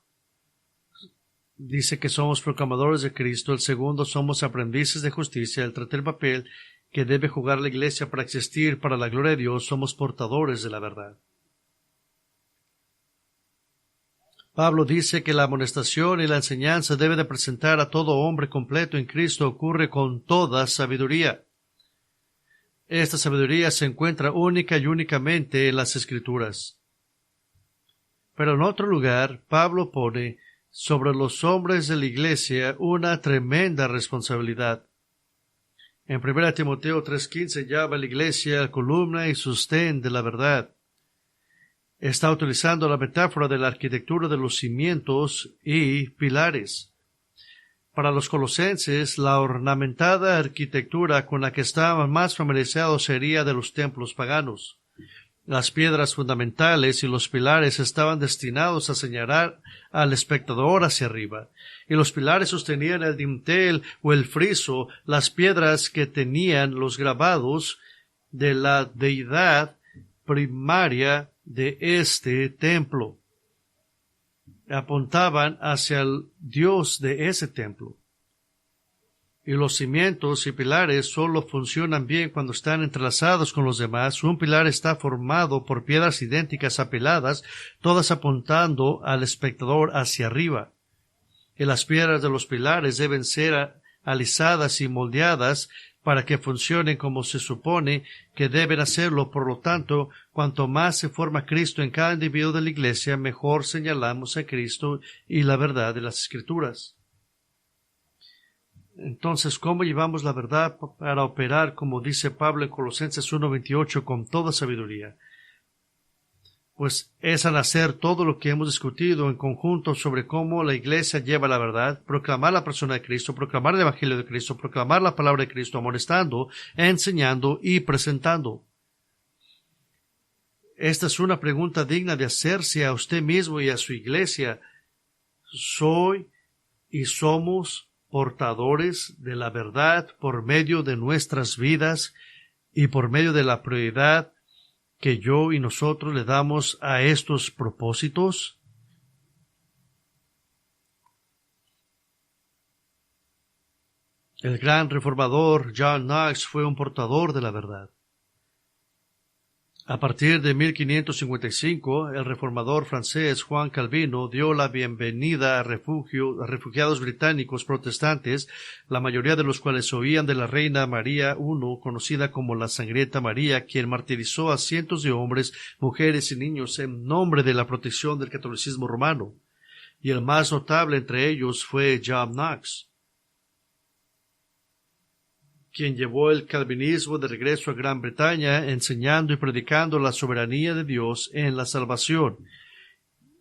dice que somos proclamadores de Cristo. El segundo, somos aprendices de justicia. El tercer papel que debe jugar la Iglesia para existir para la gloria de Dios, somos portadores de la verdad. Pablo dice que la amonestación y la enseñanza debe de presentar a todo hombre completo en Cristo ocurre con toda sabiduría. Esta sabiduría se encuentra única y únicamente en las Escrituras. Pero en otro lugar, Pablo pone sobre los hombres de la Iglesia una tremenda responsabilidad. En 1 Timoteo 3:15 llama a la Iglesia columna y sostén de la verdad. Está utilizando la metáfora de la arquitectura de los cimientos y pilares. Para los colosenses, la ornamentada arquitectura con la que estaban más familiarizados sería de los templos paganos. Las piedras fundamentales y los pilares estaban destinados a señalar al espectador hacia arriba, y los pilares sostenían el dintel o el friso, las piedras que tenían los grabados de la deidad primaria de este templo. Apuntaban hacia el Dios de ese templo. Y los cimientos y pilares solo funcionan bien cuando están entrelazados con los demás. Un pilar está formado por piedras idénticas apiladas, todas apuntando al espectador hacia arriba. Y las piedras de los pilares deben ser alisadas y moldeadas para que funcionen como se supone que deben hacerlo. Por lo tanto, cuanto más se forma Cristo en cada individuo de la Iglesia, mejor señalamos a Cristo y la verdad de las Escrituras. Entonces, ¿cómo llevamos la verdad para operar, como dice Pablo en Colosenses 1:28, con toda sabiduría? Pues es al hacer todo lo que hemos discutido en conjunto sobre cómo la Iglesia lleva la verdad, proclamar la persona de Cristo, proclamar el Evangelio de Cristo, proclamar la palabra de Cristo, amonestando, enseñando y presentando. Esta es una pregunta digna de hacerse a usted mismo y a su Iglesia. ¿Soy y somos portadores de la verdad por medio de nuestras vidas y por medio de la prioridad que yo y nosotros le damos a estos propósitos? El gran reformador John Knox fue un portador de la verdad. A partir de 1555, el reformador francés Juan Calvino dio la bienvenida a refugiados británicos protestantes, la mayoría de los cuales oían de la reina María I, conocida como la Sangrienta María, quien martirizó a cientos de hombres, mujeres y niños en nombre de la protección del catolicismo romano. Y el más notable entre ellos fue John Knox, quien llevó el calvinismo de regreso a Gran Bretaña, enseñando y predicando la soberanía de Dios en la salvación.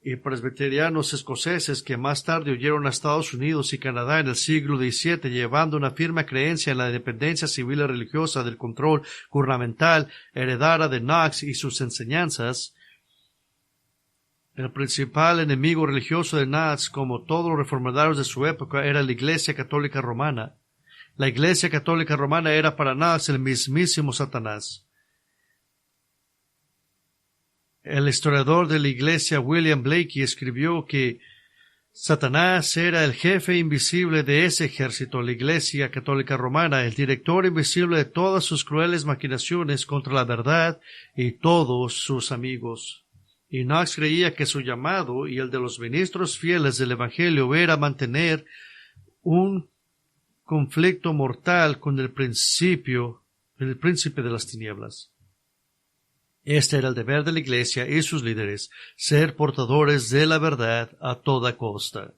Y presbiterianos escoceses que más tarde huyeron a Estados Unidos y Canadá en el siglo XVII, llevando una firme creencia en la independencia civil y religiosa del control gubernamental heredada de Knox y sus enseñanzas. El principal enemigo religioso de Knox, como todos los reformadores de su época, era la Iglesia Católica Romana. La Iglesia Católica Romana era para Knox el mismísimo Satanás. El historiador de la Iglesia William Blakey escribió que Satanás era el jefe invisible de ese ejército, la Iglesia Católica Romana, el director invisible de todas sus crueles maquinaciones contra la verdad y todos sus amigos. Y Knox creía que su llamado y el de los ministros fieles del Evangelio era mantener un conflicto mortal con el príncipe de las tinieblas. Este era el deber de la Iglesia y sus líderes, ser portadores de la verdad a toda costa.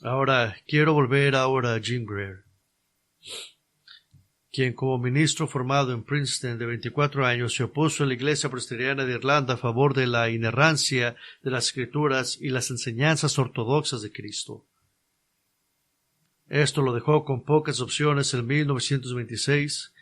Ahora, quiero volver a Jim Greer, quien como ministro formado en Princeton de 24 años se opuso a la Iglesia Presbiteriana de Irlanda a favor de la inerrancia de las Escrituras y las enseñanzas ortodoxas de Cristo. Esto lo dejó con pocas opciones en 1926.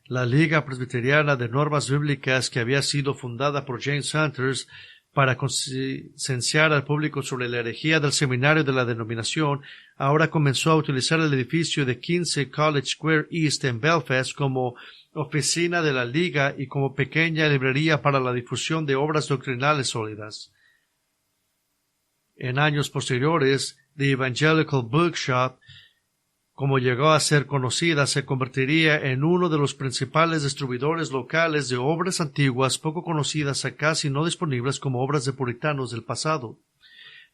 La Liga Presbiteriana de Normas Bíblicas, que había sido fundada por James Hunters para concienciar al público sobre la herejía del seminario de la denominación, ahora comenzó a utilizar el edificio de 15 College Square East en Belfast como oficina de la Liga y como pequeña librería para la difusión de obras doctrinales sólidas. En años posteriores, The Evangelical Bookshop, como llegó a ser conocida, se convertiría en uno de los principales distribuidores locales de obras antiguas poco conocidas a casi no disponibles como obras de puritanos del pasado.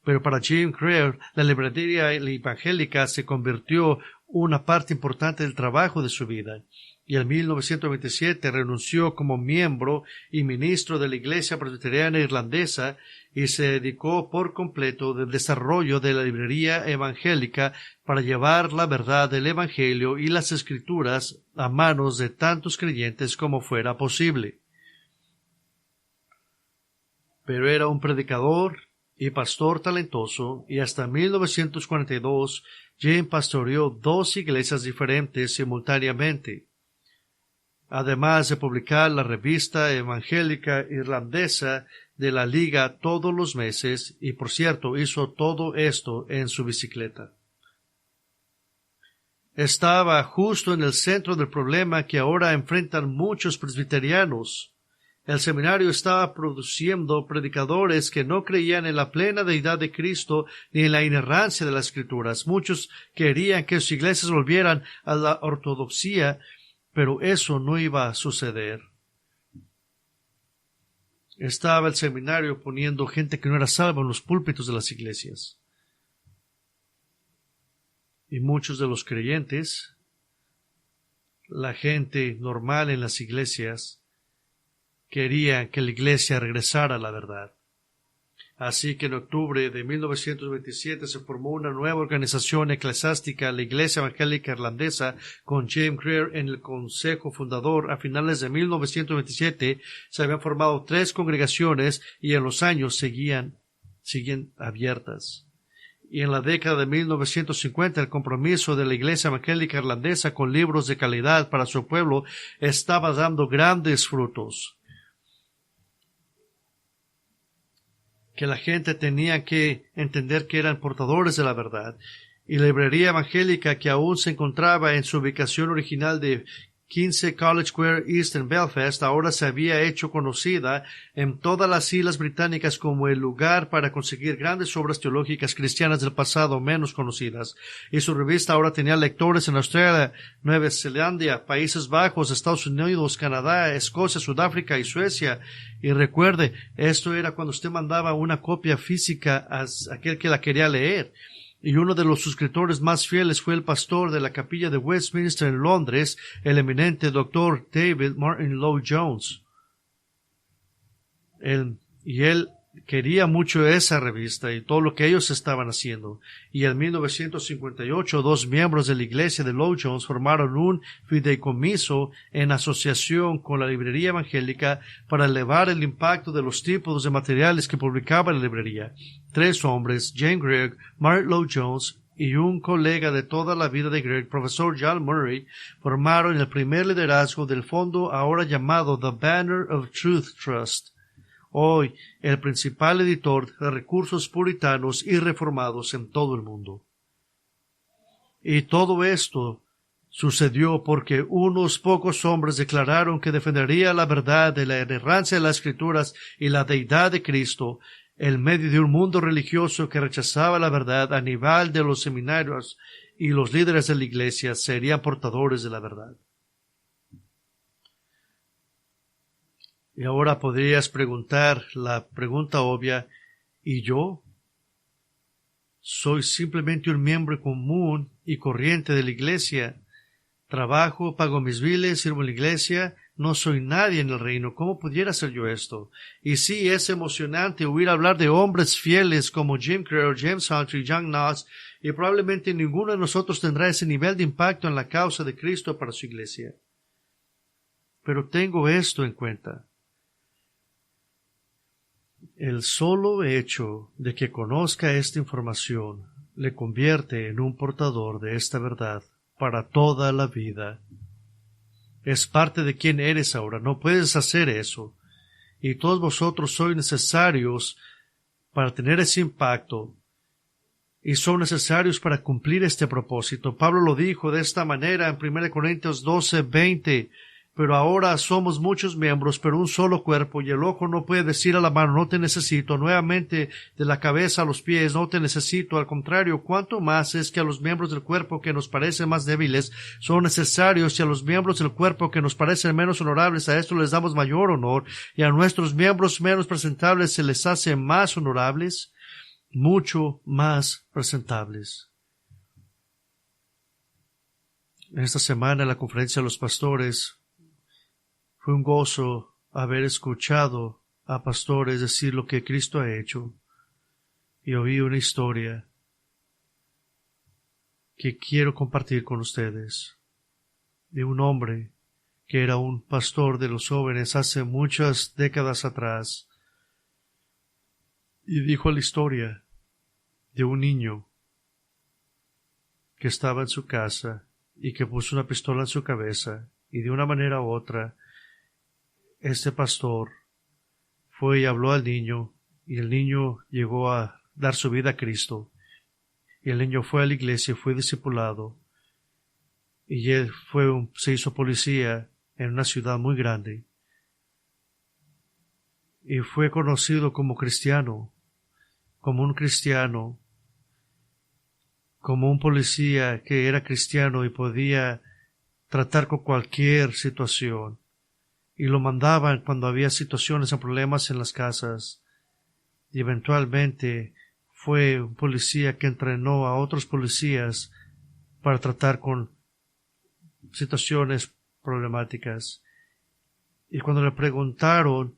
Pero para Jim Craig, la librería evangélica se convirtió una parte importante del trabajo de su vida, y en 1927 renunció como miembro y ministro de la Iglesia Presbiteriana Irlandesa y se dedicó por completo al desarrollo de la librería evangélica para llevar la verdad del Evangelio y las Escrituras a manos de tantos creyentes como fuera posible. Pero era un predicador y pastor talentoso, y hasta 1942 Jim pastoreó 2 iglesias diferentes simultáneamente. Además de publicar la revista evangélica irlandesa de la Liga todos los meses, y por cierto hizo todo esto en su bicicleta. Estaba justo en el centro del problema que ahora enfrentan muchos presbiterianos. El seminario estaba produciendo predicadores que no creían en la plena deidad de Cristo ni en la inerrancia de las Escrituras. Muchos querían que sus iglesias volvieran a la ortodoxia, pero eso no iba a suceder. Estaba el seminario poniendo gente que no era salva en los púlpitos de las iglesias. Y muchos de los creyentes, la gente normal en las iglesias, querían que la iglesia regresara a la verdad. Así que en octubre de 1927 se formó una nueva organización eclesiástica, la Iglesia Evangélica Irlandesa, con Jim Craig en el consejo fundador. A finales de 1927 se habían formado 3 congregaciones y en los años siguen abiertas. Y en la década de 1950 el compromiso de la Iglesia Evangélica Irlandesa con libros de calidad para su pueblo estaba dando grandes frutos. Que la gente tenía que entender que eran portadores de la verdad, y la librería evangélica que aún se encontraba en su ubicación original de 15 College Square East en Belfast ahora se había hecho conocida en todas las islas británicas como el lugar para conseguir grandes obras teológicas cristianas del pasado menos conocidas, y su revista ahora tenía lectores en Australia, Nueva Zelanda, Países Bajos, Estados Unidos, Canadá, Escocia, Sudáfrica y Suecia. Y recuerde, esto era cuando usted mandaba una copia física a aquel que la quería leer. Y uno de los suscriptores más fieles fue el pastor de la capilla de Westminster en Londres, el eminente Dr. David Martin Lloyd-Jones. Él quería mucho esa revista y todo lo que ellos estaban haciendo. Y en 1958, 2 miembros de la iglesia de Lloyd-Jones formaron un fideicomiso en asociación con la librería evangélica para elevar el impacto de los tipos de materiales que publicaba la librería. 3 hombres, Jim Craig, Martin Lloyd-Jones y un colega de toda la vida de Craig, profesor John Murray, formaron el primer liderazgo del fondo ahora llamado The Banner of Truth Trust. Hoy, el principal editor de recursos puritanos y reformados en todo el mundo. Y todo esto sucedió porque unos pocos hombres declararon que defendería la verdad de la inerrancia de las Escrituras y la deidad de Cristo en medio de un mundo religioso que rechazaba la verdad. A nivel de los seminarios y los líderes de la iglesia serían portadores de la verdad. Y ahora podrías preguntar la pregunta obvia, ¿y yo? Soy simplemente un miembro común y corriente de la iglesia. Trabajo, pago mis biles, sirvo en la iglesia, no soy nadie en el reino. ¿Cómo pudiera hacer yo esto? Y sí, es emocionante oír hablar de hombres fieles como Jim Craig, James Humphrey, John Knox, y probablemente ninguno de nosotros tendrá ese nivel de impacto en la causa de Cristo para su iglesia. Pero tengo esto en cuenta. El solo hecho de que conozca esta información le convierte en un portador de esta verdad para toda la vida. Es parte de quien eres ahora, no puedes hacer eso. Y todos vosotros sois necesarios para tener ese impacto y son necesarios para cumplir este propósito. Pablo lo dijo de esta manera en 1 Corintios 12:20. pero ahora somos muchos miembros, pero un solo cuerpo, y el ojo no puede decir a la mano, no te necesito, nuevamente de la cabeza a los pies, no te necesito, al contrario, cuánto más es que a los miembros del cuerpo que nos parecen más débiles son necesarios, y a los miembros del cuerpo que nos parecen menos honorables, a esto les damos mayor honor, y a nuestros miembros menos presentables se les hace más honorables, mucho más presentables. Esta semana en la conferencia de los pastores fue un gozo haber escuchado a pastores decir lo que Cristo ha hecho, y oí una historia que quiero compartir con ustedes de un hombre que era un pastor de los jóvenes hace muchas décadas atrás, y dijo la historia de un niño que estaba en su casa y que puso una pistola en su cabeza, y de una manera u otra este pastor fue y habló al niño, y el niño llegó a dar su vida a Cristo, y el niño fue a la iglesia, fue discipulado, y él se hizo policía en una ciudad muy grande, y fue conocido como cristiano, como un cristiano, como un policía que era cristiano y podía tratar con cualquier situación, y lo mandaban cuando había situaciones o problemas en las casas, y eventualmente fue un policía que entrenó a otros policías para tratar con situaciones problemáticas. Y cuando le preguntaron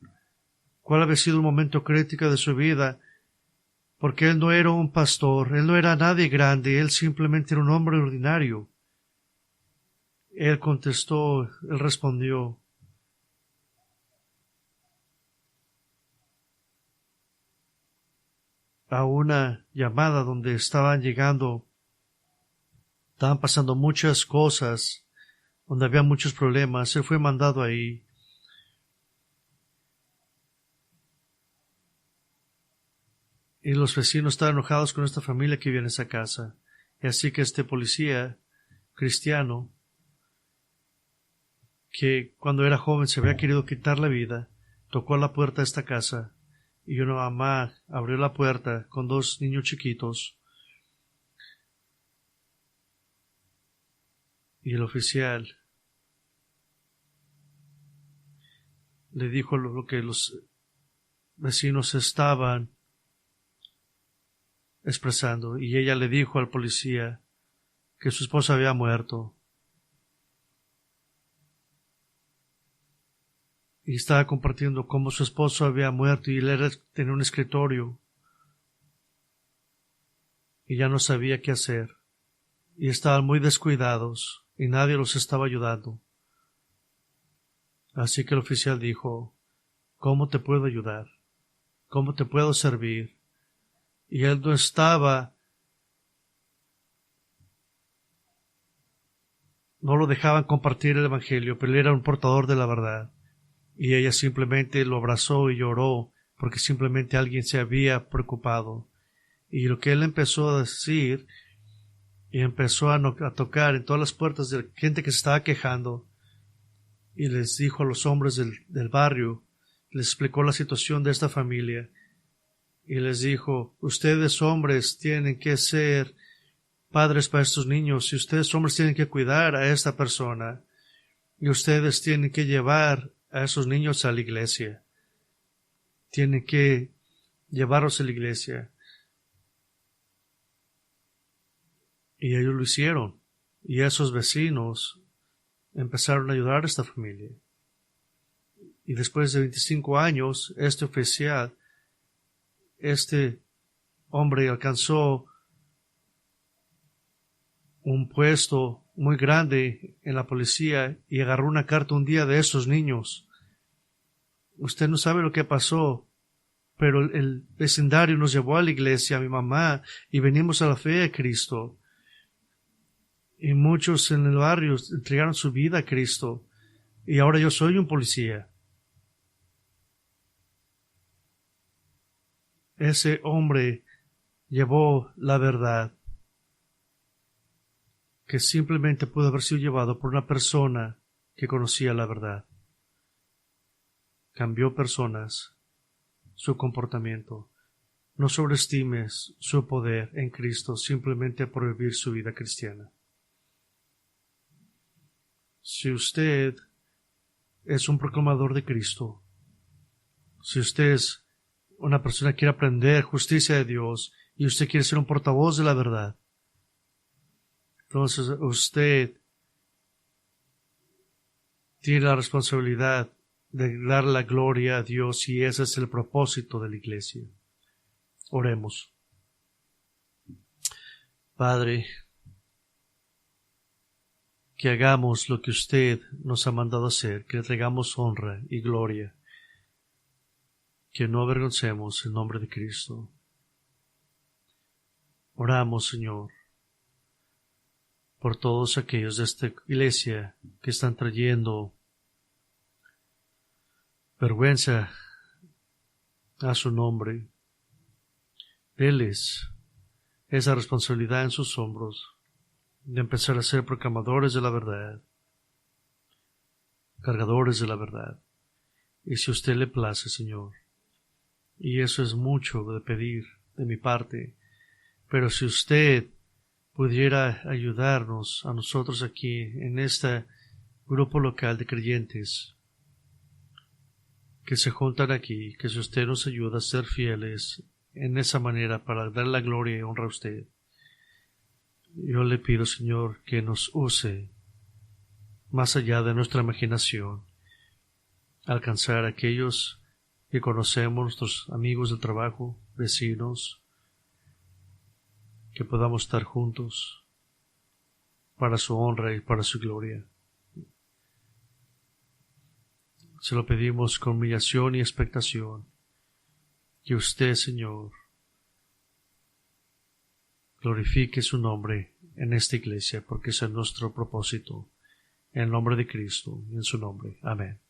cuál había sido el momento crítico de su vida, porque él no era un pastor, él no era nadie grande, él simplemente era un hombre ordinario, él respondió, a una llamada donde estaban pasando muchas cosas, donde había muchos problemas, él fue mandado ahí. Y los vecinos estaban enojados con esta familia que vive en esa casa. Y así que este policía cristiano, que cuando era joven se había querido quitar la vida, tocó a la puerta de esta casa, y una mamá abrió la puerta con dos niños chiquitos, y el oficial le dijo lo que los vecinos estaban expresando, y ella le dijo al policía que su esposa había muerto, y estaba compartiendo cómo su esposo había muerto, y él tenía un escritorio y ya no sabía qué hacer, y estaban muy descuidados y nadie los estaba ayudando. Así que el oficial dijo, ¿cómo te puedo ayudar? ¿Cómo te puedo servir? Y él no lo dejaban compartir el evangelio, pero él era un portador de la verdad. Y ella simplemente lo abrazó y lloró porque simplemente alguien se había preocupado. Y lo que él empezó a decir, y empezó a tocar en todas las puertas de gente que se estaba quejando, y les dijo a los hombres del barrio, les explicó la situación de esta familia, y les dijo, ustedes hombres tienen que ser padres para estos niños, y ustedes hombres tienen que cuidar a esta persona, y ustedes tienen que llevar a esos niños a la iglesia. Tienen que llevarlos a la iglesia. Y ellos lo hicieron. Y esos vecinos empezaron a ayudar a esta familia. Y después de 25 años, este oficial, este hombre alcanzó un puesto muy grande en la policía y agarró una carta un día de esos niños. Usted no sabe lo que pasó, pero el vecindario nos llevó a la iglesia, a mi mamá, y venimos a la fe de Cristo. Y muchos en el barrio entregaron su vida a Cristo, y ahora yo soy un policía. Ese hombre llevó la verdad, que simplemente pudo haber sido llevado por una persona que conocía la verdad. Cambió personas, su comportamiento. No sobreestimes su poder en Cristo simplemente por vivir su vida cristiana. Si usted es un proclamador de Cristo, si usted es una persona que quiere aprender justicia de Dios y usted quiere ser un portavoz de la verdad, entonces usted tiene la responsabilidad de dar la gloria a Dios y ese es el propósito de la iglesia. Oremos. Padre, que hagamos lo que usted nos ha mandado hacer, que le traigamos honra y gloria, que no avergoncemos el nombre de Cristo. Oramos, Señor, por todos aquellos de esta iglesia que están trayendo vergüenza a su nombre. Deles esa responsabilidad en sus hombros de empezar a ser proclamadores de la verdad, cargadores de la verdad. Y si a usted le place, Señor, y eso es mucho de pedir de mi parte, pero si usted pudiera ayudarnos a nosotros aquí en este grupo local de creyentes que se juntan aquí, que si usted nos ayuda a ser fieles en esa manera para dar la gloria y honra a usted, yo le pido, Señor, que nos use más allá de nuestra imaginación, alcanzar a aquellos que conocemos, nuestros amigos del trabajo, vecinos, que podamos estar juntos para su honra y para su gloria. Se lo pedimos con humillación y expectación, que usted, Señor, glorifique su nombre en esta iglesia, porque ese es nuestro propósito. En el nombre de Cristo y en su nombre. Amén.